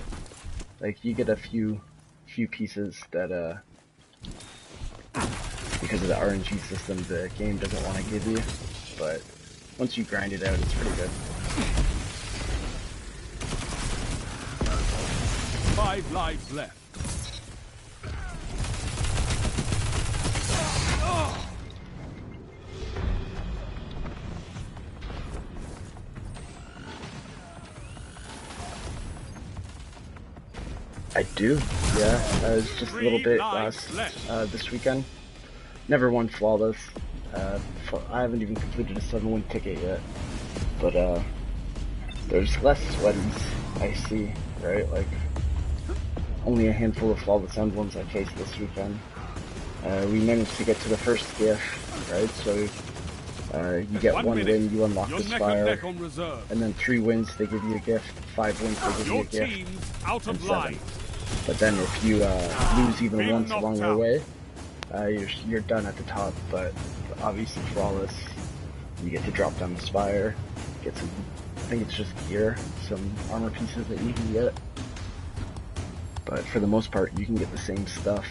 Like you get a few pieces that because of the RNG system the game doesn't want to give you, but once you grind it out, it's pretty good. 5 lives left. I do, yeah. I was just a little bit this weekend. Never won flawless. I haven't even completed a 7-win ticket yet. But there's less sweaties I see, right? Like only a handful of flawless emblems I faced this weekend. We managed to get to the first gift, right? So you get 1 win, you unlock the Spire, and then 3 wins they give you a gift, 5 wins they give you a gift, and 7. But then if you lose even once along the way, you're done at the top. But obviously flawless, you get to drop down the Spire, get some, I think it's just gear, some armor pieces that you can get. But for the most part, you can get the same stuff,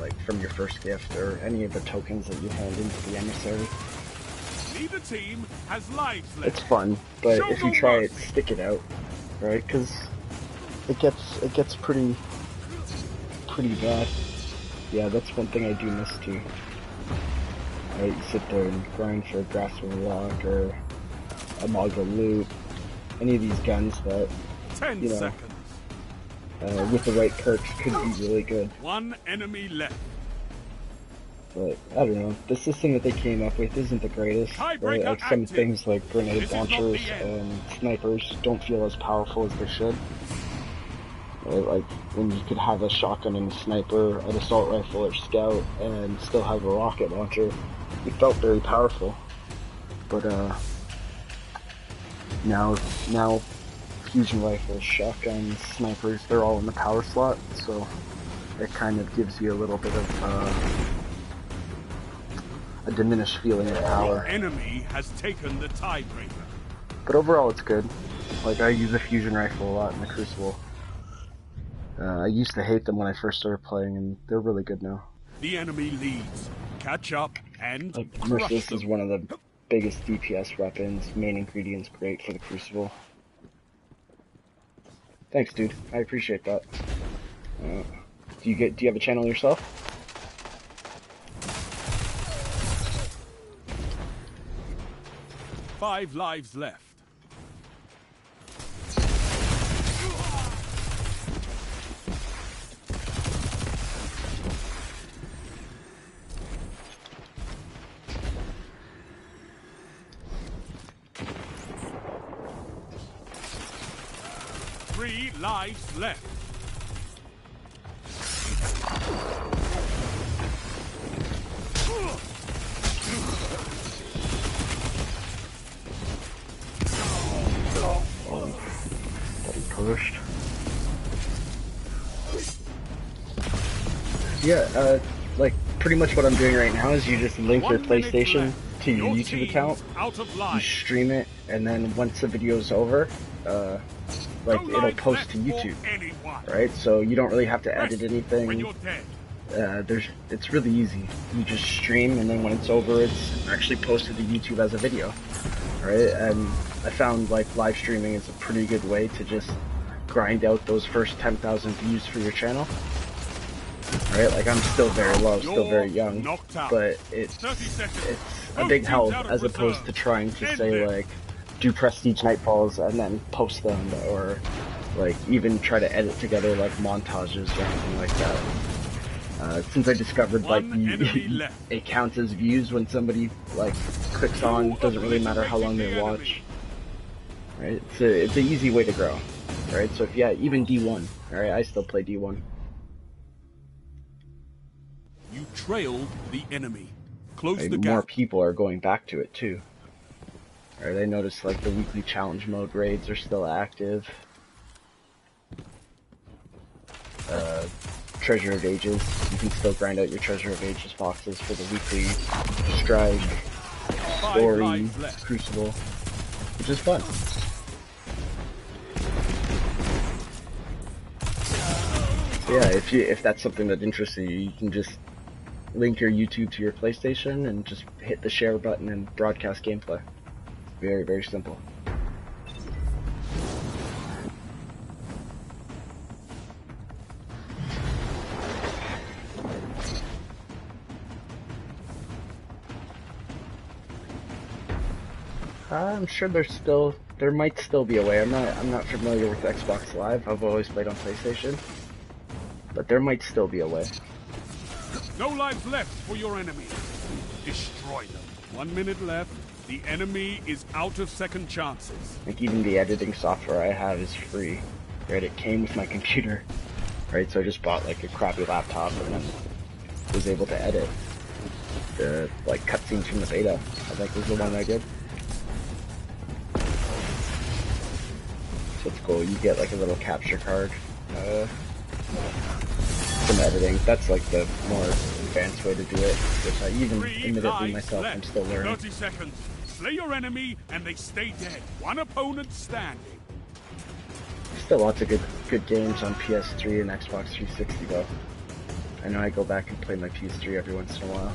like from your first gift or any of the tokens that you hand into the emissary. Neither team has lives left. It's fun, but if you try it, stick it out, right? Because it gets pretty bad. Yeah, that's one thing I do miss too. Right, you sit there and grind for a Grasp of a Rock or a Mogul Loot, any of these guns that 10 seconds. With the right perks could be really good. 1 enemy left. But I don't know. The system that they came up with isn't the greatest. Right? Like some things like grenade launchers and snipers don't feel as powerful as they should. Right? Like when you could have a shotgun and a sniper, an assault rifle or scout, and still have a rocket launcher, it felt very powerful. But now fusion rifles, shotguns, snipers, they're all in the power slot, so it kind of gives you a little bit of a diminished feeling of power. Enemy has taken the tiebreaker. But overall, it's good. Like, I use a fusion rifle a lot in the Crucible. I used to hate them when I first started playing, and they're really good now. The enemy leads. Catch up and Like, crush Merciless them. is one of the biggest DPS weapons. Main ingredient's great for the Crucible. Thanks, dude. I appreciate that. Do you have a channel yourself? Five lives left. Three lives left. Pushed. Yeah, like, pretty much what I'm doing right now is you just link your PlayStation to your YouTube account, you stream it, and then once the video's over, like, it'll post to YouTube, right? So you don't really have to edit anything. It's really easy. You just stream, and then when it's over, it's actually posted to YouTube as a video, right? And I found, like, live streaming is a pretty good way to just grind out those first 10,000 views for your channel. Right? Like, I'm still very low, still very young, but it's a big help as opposed to trying to say, like, do Prestige Nightfalls and then post them, or, like, even try to edit together, like, montages or anything like that. Since I discovered, like, it counts as views when somebody, like, clicks on, doesn't really matter how long they watch. Right? It's an easy way to grow. Right? So if, yeah, even D1, alright, I still play D1. You trailed the enemy. Close Like, the gap. more people are going back to it too. Alright, I noticed, like, the weekly challenge mode raids are still active. Treasure of Ages, you can still grind out your Treasure of Ages boxes for the weekly Strike, Story, Crucible, which is fun. Yeah, if that's something that interests you, you can just link your YouTube to your PlayStation and just hit the share button and broadcast gameplay. Very, very simple. I'm sure there might still be a way. I'm not familiar with Xbox Live. I've always played on PlayStation. But there might still be a way. No lives left for your enemy. Destroy them. 1 minute left. The enemy is out of second chances. Like, even the editing software I have is free. Right, it came with my computer. Right, so I just bought, like, a crappy laptop and then was able to edit the, like, cutscenes from the beta. I think was the one I did. So it's cool. You get, like, a little capture card. Some editing. That's, like, the more advanced way to do it, which I even admittedly myself, I'm still learning. 30 seconds. Slay your enemy and they stay dead. One opponent standing. Still lots of good games on PS3 and Xbox 360 though. I know I go back and play my PS3 every once in a while.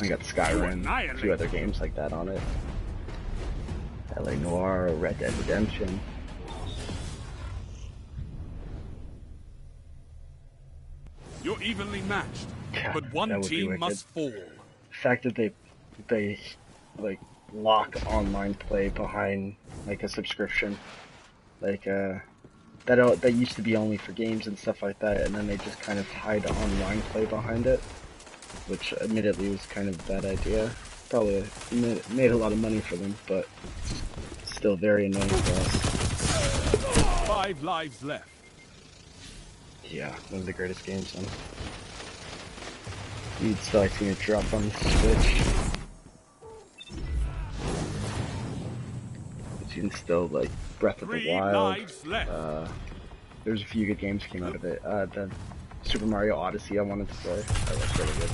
I got Skyrim, a few other games like that on it. LA Noire, Red Dead Redemption. You're evenly matched, Yeah, but one team must fall. The fact that they like lock online play behind like a subscription, like that used to be only for games and stuff like that, and then they just kind of hide online play behind it, which admittedly was kind of a bad idea. Probably made a lot of money for them, but still very annoying for us. 5 lives left. Yeah, one of the greatest games on. You'd still like seeing it drop on the Switch. But you can still, like, Breath of the Wild, There's a few good games came out of it. The Super Mario Odyssey I wanted to play. That looks really good.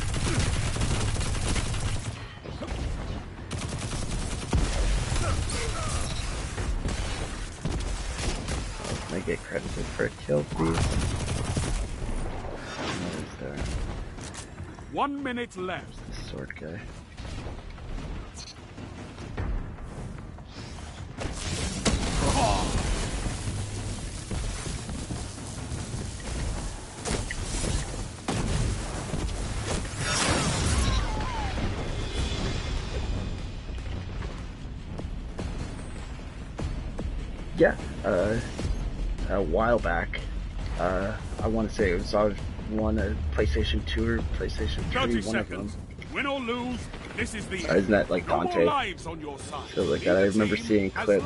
I get credited for a kill, please. What is there? 1 minute left. The sword guy. Yeah, a while back, I want to say it was on one PlayStation 2 or PlayStation 3, 30 one seconds. of them. Win or lose, this is the Isn't that like no more Dante? lives on your side. So like that, I remember seeing clips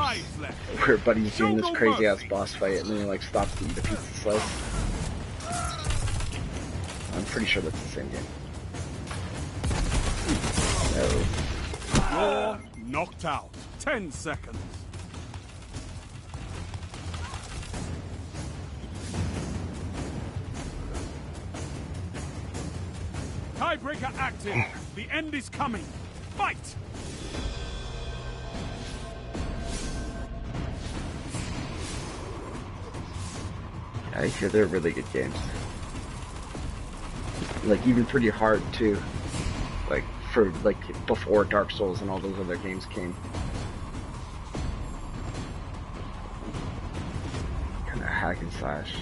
where Buddy's doing this crazy ass boss fight and then he like stops to eat a pizza slice. I'm pretty sure that's the same game. You're knocked out. 10 seconds. Tiebreaker active. The end is coming. Fight! I hear they're really good games. Like even pretty hard too. Like for like before Dark Souls and all those other games came. Kind of hack and slash.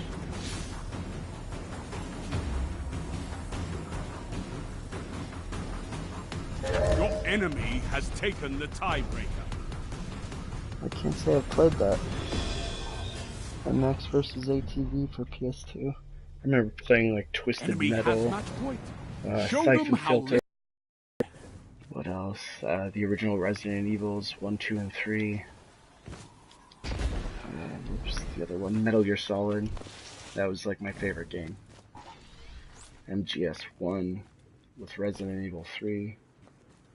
Your enemy has taken the tiebreaker. I can't say I've played that. MX versus ATV for PS2. I remember playing like Twisted Enemy Metal, has match point. Show Siphon them how Filter. What else? The original Resident Evils 1, 2, and 3. Oops, the other one, Metal Gear Solid. That was like my favorite game. MGS1 with Resident Evil 3.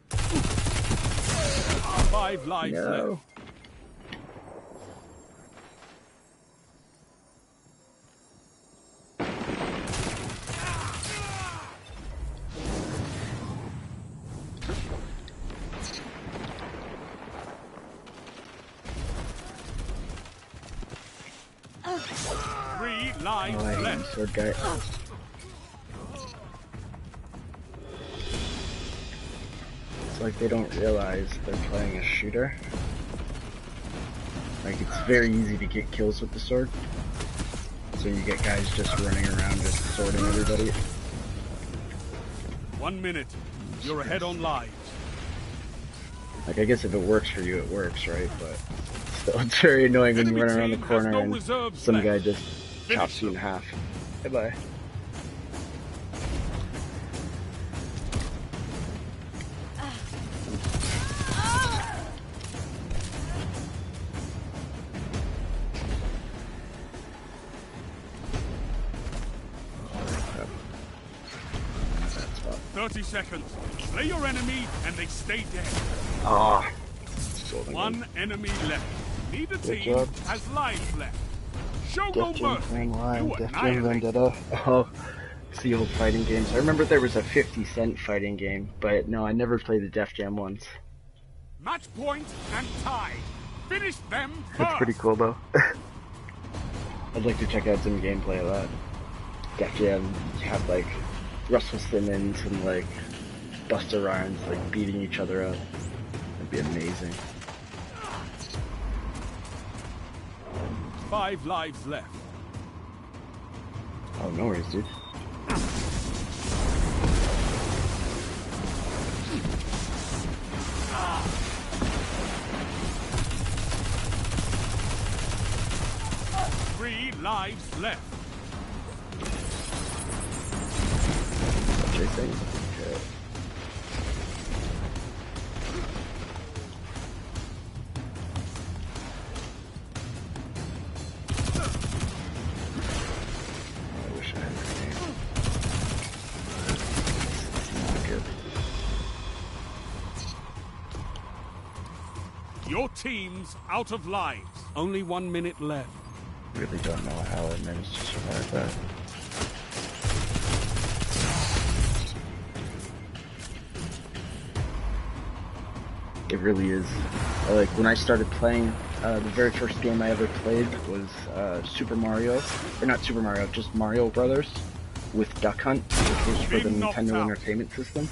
5 lives left. 3 lives left. Sword guy. It's like they don't realize they're playing a shooter. Like it's very easy to get kills with the sword. So you get guys just running around just swording everybody. 1 minute. You're ahead on lives. Like I guess if it works for you, it works, right? But still, it's very annoying when you run around the corner and some guy just chops you in half. Goodbye. That's about 30 seconds. Slay your enemy and they stay dead. Ah. 1 enemy left. Neither Good team job. has lives left. Show no Def Jam mercy. Grand Line, You Def Jam annihilate. Vendetta. Oh, it's the old fighting games. I remember there was a 50 Cent fighting game, but no, I never played the Def Jam ones. Match point and tie. Finish them first. That's pretty cool though. I'd like to check out some gameplay of that. Def Jam have like Russell Simmons and like Busta Rhymes like beating each other up. That'd be amazing. 5 lives left. Oh, no worries, dude. Three lives left. What you're saying? Okay. I wish I had a name. Not good. Your team's out of lives. Only 1 minute left. Really don't know how I managed to survive that. It really is. Like, when I started playing, the very first game I ever played was Super Mario, or not Super Mario, just Mario Brothers with Duck Hunt, which was for the Nintendo Entertainment System.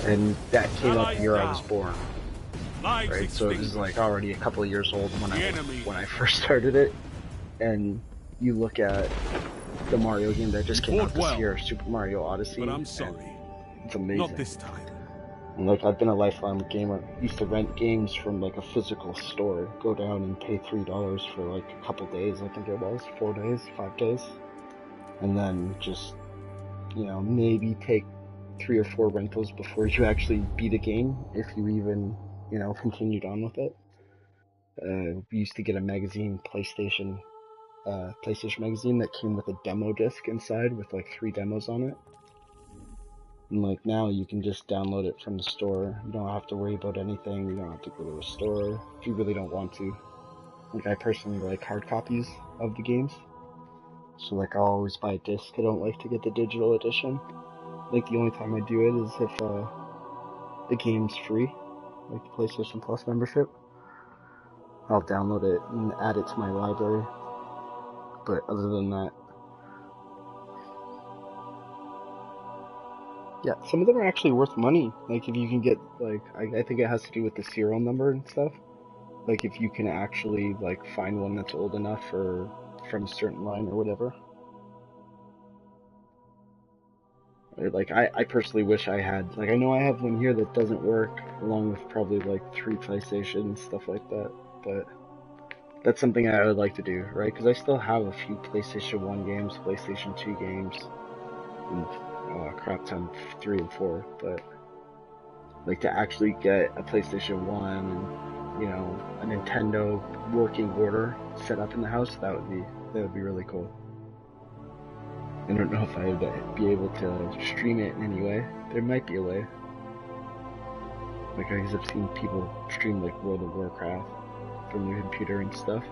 And that came out the year I was born. Right, so it was like already a couple of years old when I first started it. And you look at the Mario game that just came out this year, Super Mario Odyssey. But I'm sorry. It's amazing. Not this time. And like, I've been a lifelong gamer. Used to rent games from like a physical store, go down and pay $3 for like a couple days, I think it was, 4 days, 5 days. And then just, you know, maybe take 3 or 4 rentals before you actually beat a game, if you even, you know, continued on with it. We used to get a magazine, PlayStation magazine that came with a demo disc inside with like 3 demos on it. And like now you can just download it from the store. You don't have to worry about anything. You don't have to go to a store if you really don't want to. Like, I personally like hard copies of the games. So like, I'll always buy a disc. I don't like to get the digital edition. Like, the only time I do it is if the game's free, like the PlayStation Plus membership. I'll download it and add it to my library. But other than that, yeah, some of them are actually worth money. Like, if you can get, like, I think it has to do with the serial number and stuff. Like, if you can actually, like, find one that's old enough or from a certain line or whatever. Or, like, I personally wish I had, like, I know I have one here that doesn't work, along with probably, like, 3 PlayStations, stuff like that. But that's something I would like to do, right? Because I still have a few PlayStation 1 games, PlayStation 2 games, and crap ton 3 and 4, but like, to actually get a PlayStation 1 and, you know, a Nintendo working order set up in the house, that would be really cool. I don't know if I would be able to stream it in any way. There might be a way. Like, I've seen people stream like World of Warcraft from their computer and stuff.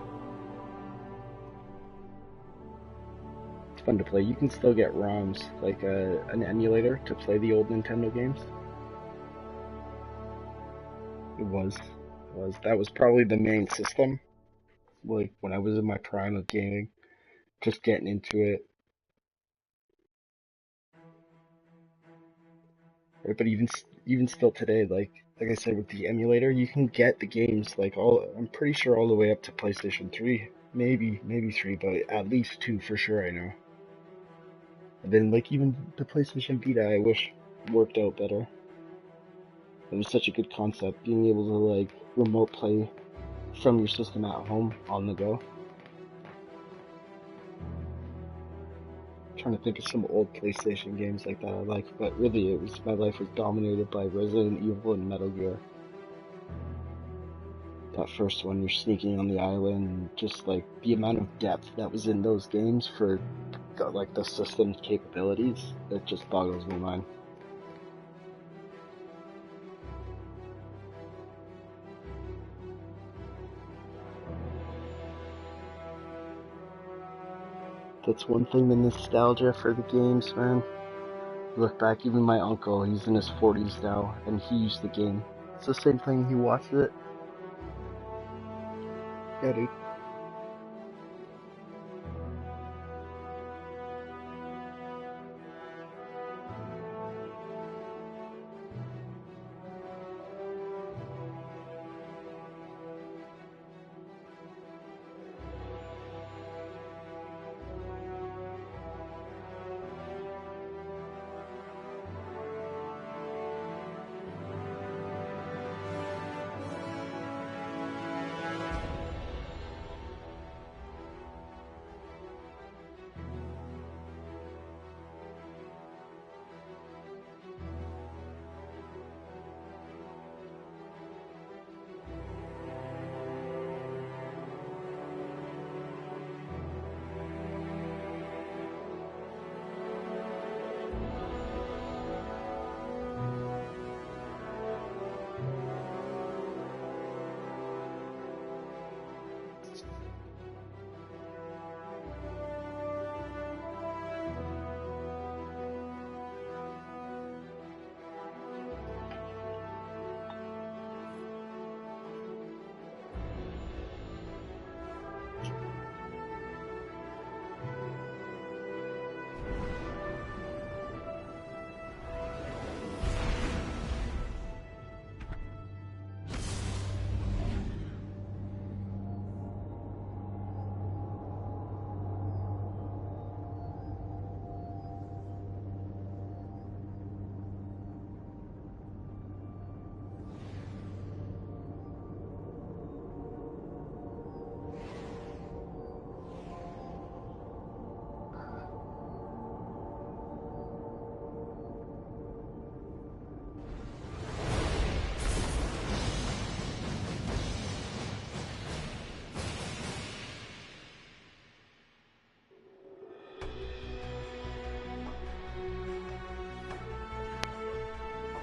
Fun to play. You can still get ROMs, like an emulator to play the old Nintendo games. That was probably the main system. Like, when I was in my prime of gaming, just getting into it. Right, but even still today, like I said, with the emulator, you can get the games like I'm pretty sure all the way up to PlayStation 3, maybe 3, but at least 2 for sure, I know. And then, like, even the PlayStation Vita, I wish worked out better. It was such a good concept, being able to, like, remote play from your system at home on the go. I'm trying to think of some old PlayStation games like that I like, but really, my life was dominated by Resident Evil and Metal Gear. That first one, you're sneaking on the island, and just like the amount of depth that was in those games for like the system's capabilities, it just boggles my mind. That's one thing, the nostalgia for the games, man. Look back, even my uncle, he's in his 40s now, and he used the game. It's the same thing, he watched it. Yeah, dude.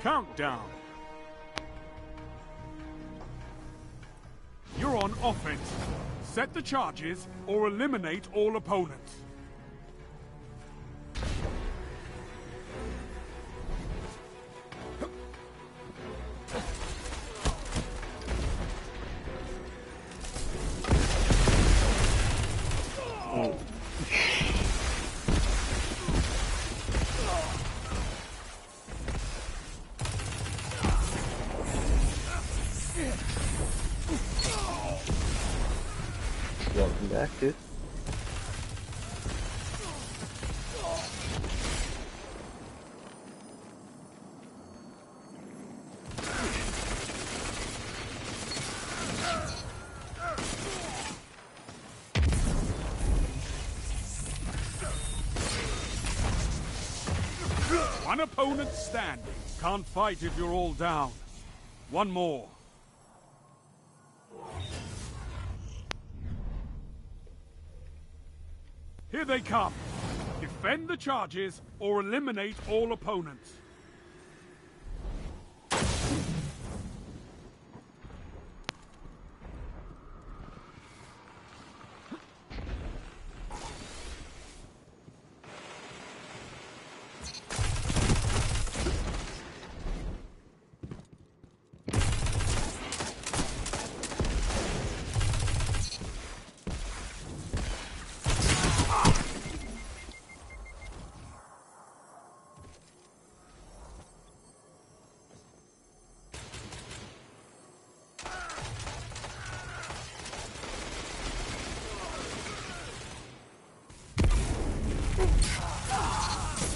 Countdown. You're on offense. Set the charges or eliminate all opponents. Welcome back, dude. One opponent standing. Can't fight if you're all down. One more. Here they come. Defend the charges or eliminate all opponents.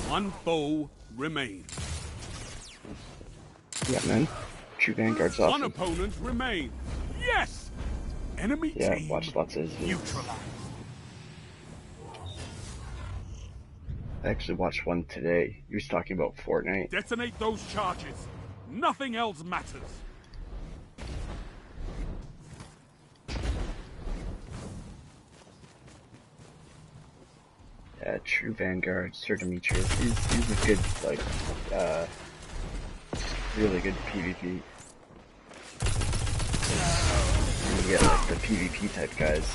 One foe remains. Yeah, man. True Vanguard's awesome. One opponent remains. Yes! Enemy team watch lots of his videos. neutralized. I actually watched one today. He was talking about Fortnite. Detonate those charges. Nothing else matters. Yeah, True Vanguard, Sir Demetrius. He's a good, like, really good PvP. You get, like, the PvP type guys.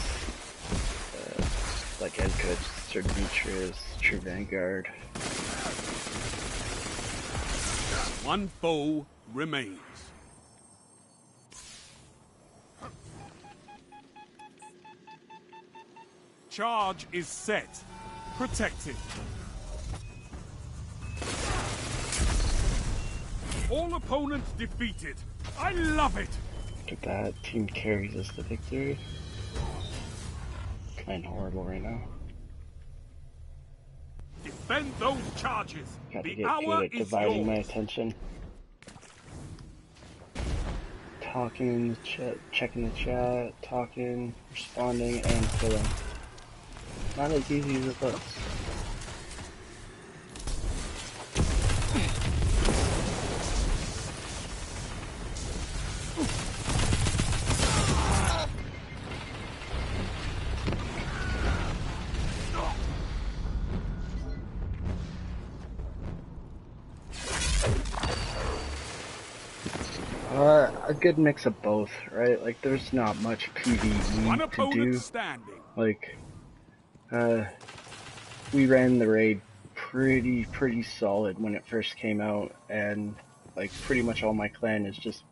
Like Ed Coach, Sir Demetrius, True Vanguard. One foe remains. Charge is set. Protected. All opponents defeated. I love it. Look at that. Team carries us to victory. Kinda horrible right now. Defend those charges. Got to The get hour good at is dividing my yours. attention. Talking in the chat, checking the chat, talking, responding, and killing. Not as easy as it looks. A good mix of both, right? Like, there's not much One PvE to opponent do. standing. Like, we ran the raid pretty solid when it first came out, and like pretty much all my clan is just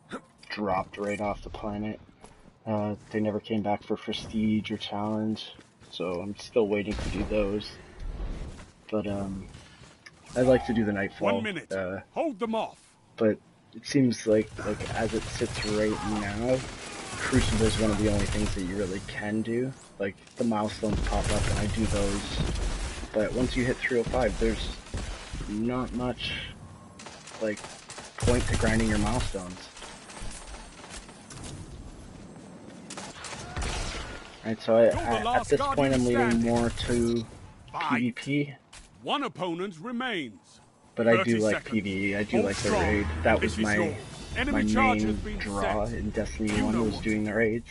dropped right off the planet. They never came back for prestige or challenge, so I'm still waiting to do those. But I'd like to do the Nightfall. 1 minute. Hold them off. But it seems like as it sits right now, Crucible is one of the only things that you really can do. Like, the milestones pop up and I do those, but once you hit 305, there's not much, like, point to grinding your milestones. Right, so at this point I'm leaning more to PvP. One opponent remains. But I do 30 like seconds. PvE, I do Hold like the strong. raid. That This was is my yours. Enemy charge has been draw set. in Destiny You 1 know was what. doing the raids.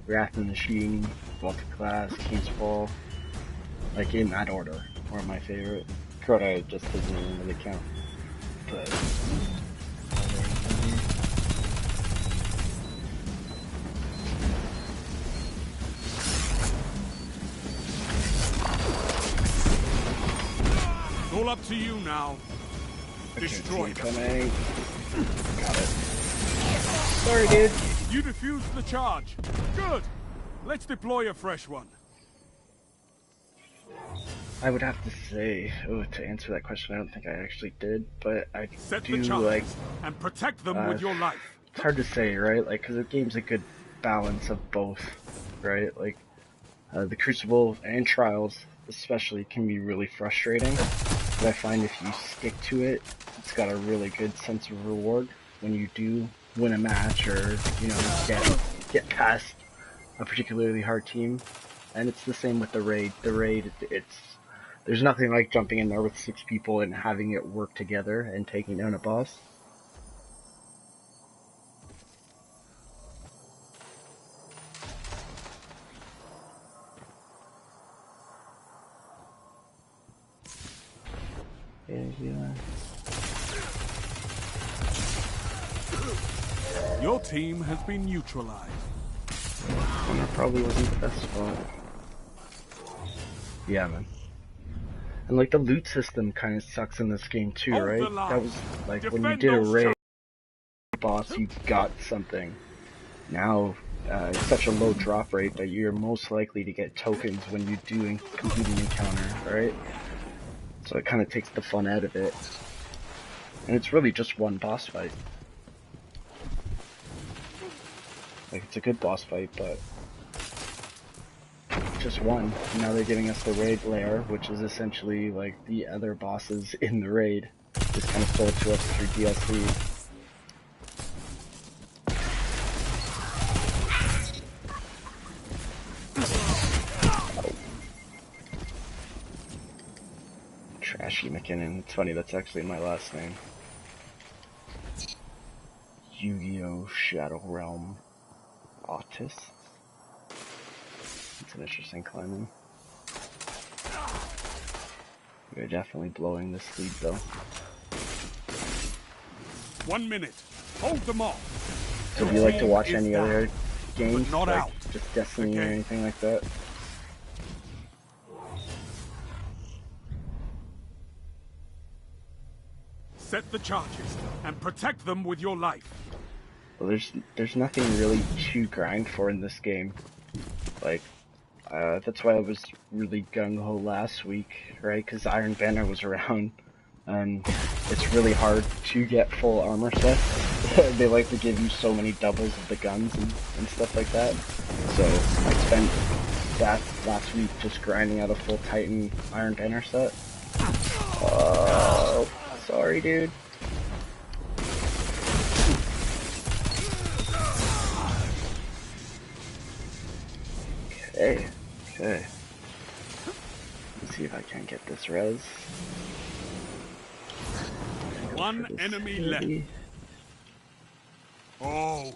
Wrath and Machine, Vulcan Class, King's Fall. Like, in that order, were my favorite. Crota just doesn't even really count. But It's all up to you now. Destroy them. Coming. Got it. Sorry, dude. You defused the charge. Good. Let's deploy a fresh one. I would have to say, to answer that question, I don't think I actually did, but I Set do the charges like. and protect them with your life. It's hard to say, right? Like, because the game's a good balance of both, right? Like, the Crucible and Trials, especially, can be really frustrating. But I find if you stick to it, it's got a really good sense of reward when you do win a match or, you know, get past a particularly hard team. And it's the same with the raid. The raid, there's nothing like jumping in there with 6 people and having it work together and taking down a boss. Yeah. Your team has been neutralized. And that probably wasn't the best spot. Yeah, man. And like the loot system kind of sucks in this game too, Hold right? the line. That was like Defend when you did a those raid boss, you got something. Now it's such a low drop rate that you're most likely to get tokens when you do complete an encounter, right? So it kind of takes the fun out of it. And it's really just one boss fight. Like, it's a good boss fight, but just one. Now they're giving us the raid lair, which is essentially like the other bosses in the raid. Just kind of sold to us through DLC. Trashy McKinnon. It's funny, that's actually my last name. Yu-Gi-Oh! Shadow Realm Autist. It's an interesting climbing. We're definitely blowing this lead though. 1 minute. Hold them off. So do you like to watch any other games? Not like out. just Destiny or anything like that? Set the charges and protect them with your life. Well, there's nothing really to grind for in this game. Like, that's why I was really gung-ho last week, right? Because Iron Banner was around, and it's really hard to get full armor sets. They like to give you so many doubles of the guns and stuff like that. So I spent that last week just grinding out a full Titan Iron Banner set. Oh, sorry, dude. Okay. Let's see if I can get this res. One enemy left. Oh,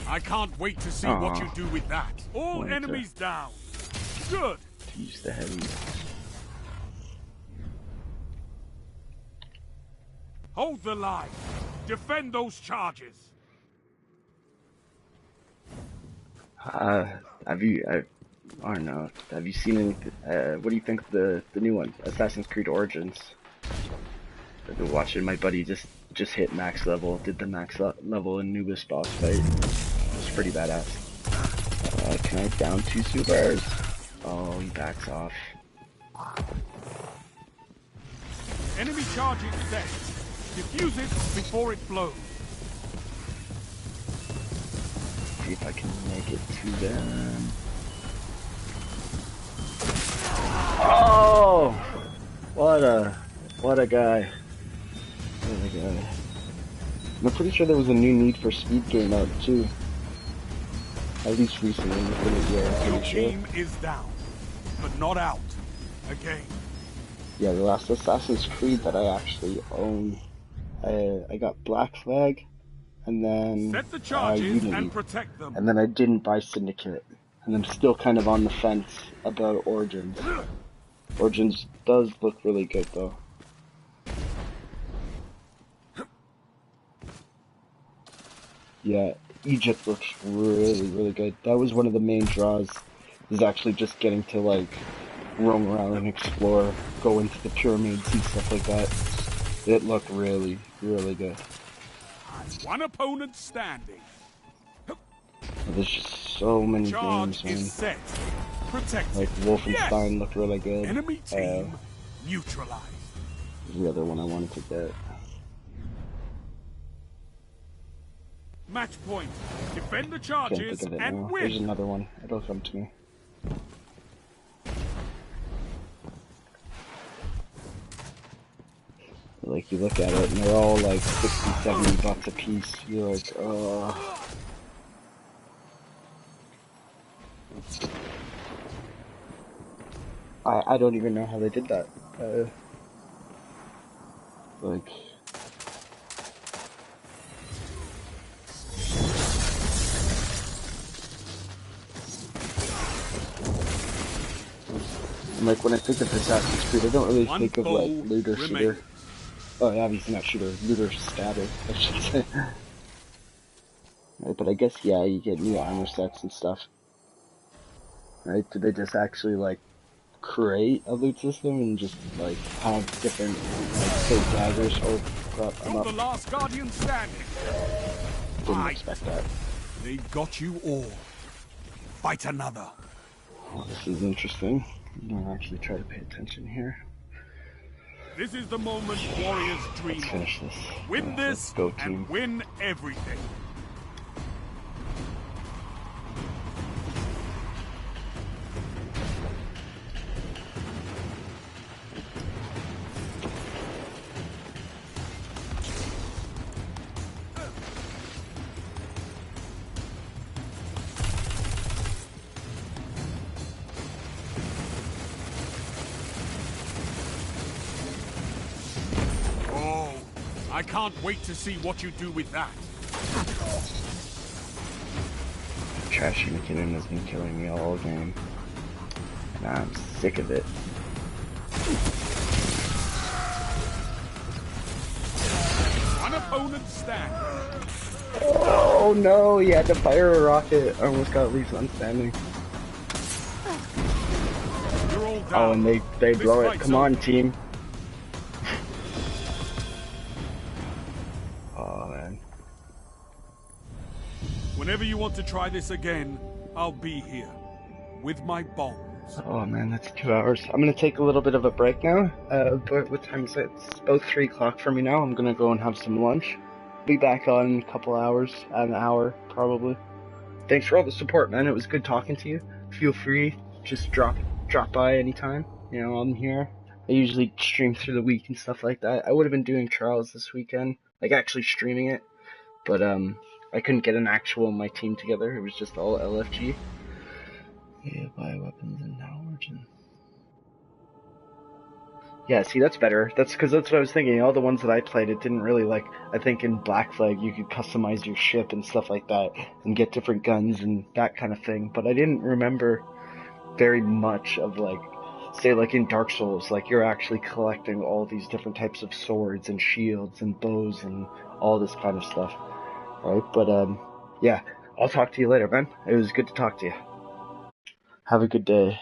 I can't wait to see what you do with that. All enemies down. Good. To use the heavy. Hold the line. Defend those charges. I don't know. Have you seen any? What do you think of the new one, Assassin's Creed Origins? I've been watching. My buddy just hit max level, did the max level Anubis boss fight. It was pretty badass. Can I down 2 supers? Oh, he backs off. Enemy charging set. Defuse it before it blows. See if I can make it to them. Oh, what a guy! What a guy! I'm pretty sure there was a new Need for Speed game out too. At least recently, within a year. Your team is down, but not out. Again. Yeah, the last Assassin's Creed that I actually own, I got Black Flag, and then set the charges Unity, and protect them. and then I didn't buy Syndicate, and I'm still kind of on the fence about Origins. Origins does look really good though. Yeah, Egypt looks really, really good. That was one of the main draws, is actually just getting to, like, roam around and explore, go into the pyramids and stuff like that. It looked really, really good. One opponent standing. There's just so many Charge games, is man. set. Protect Like, it. Wolfenstein Yes! looked really good. Enemy team neutralized. The other one I wanted to get. Match point. Defend the Can't think charges of it and now. win. There's another one. It'll come to me. Like, you look at it, and they're all like 60, 70 bucks a piece. You're like, I don't even know how they did that. Like, and like when I think of Assassin's Creed, I don't really One think of like foe looter shooter. remains. Oh, yeah, obviously not shooter, looter stabber, I should say. Right, but I guess yeah, you get new armor sets and stuff. Right? Do they just actually like create a loot system and just like have different like say daggers? Oh crap, I'm You're up. the last guardian standing. Didn't Fight. expect that. They've got you all. Fight another. Oh, this is interesting. I'm gonna actually try to pay attention here. This is the moment warriors dream Let's of. finish this. Win Let's this go, team. and win everything. Oh, I can't wait to see what you do with that. Trashy McKinnon has been killing me all game. And I'm sick of it. One opponent standing. Oh no, he had to fire a rocket. I almost got at least one standing. You're all down. Oh, and they This blow it. fight's Come on, over. team. Oh man. Whenever you want to try this again, I'll be here. With my bombs. Oh man, that's 2 hours. I'm gonna take a little bit of a break now. But what time is it? It's about 3 o'clock for me now. I'm gonna go and have some lunch. Be back on in a couple hours, an hour probably. Thanks for all the support, man. It was good talking to you. Feel free, just drop by anytime. You know, I'm here. I usually stream through the week and stuff like that. I would have been doing trials this weekend, like actually streaming it, but I couldn't get an actual my team together. It was just all LFG. Yeah, bioweapons and now origin. Yeah, see, that's better. That's because that's what I was thinking. All the ones that I played, it didn't really like. I think in Black Flag you could customize your ship and stuff like that, and get different guns and that kind of thing. But I didn't remember very much of like, say, like in Dark Souls, like you're actually collecting all these different types of swords and shields and bows and all this kind of stuff, right? But yeah, I'll talk to you later, man. It was good to talk to you. Have a good day.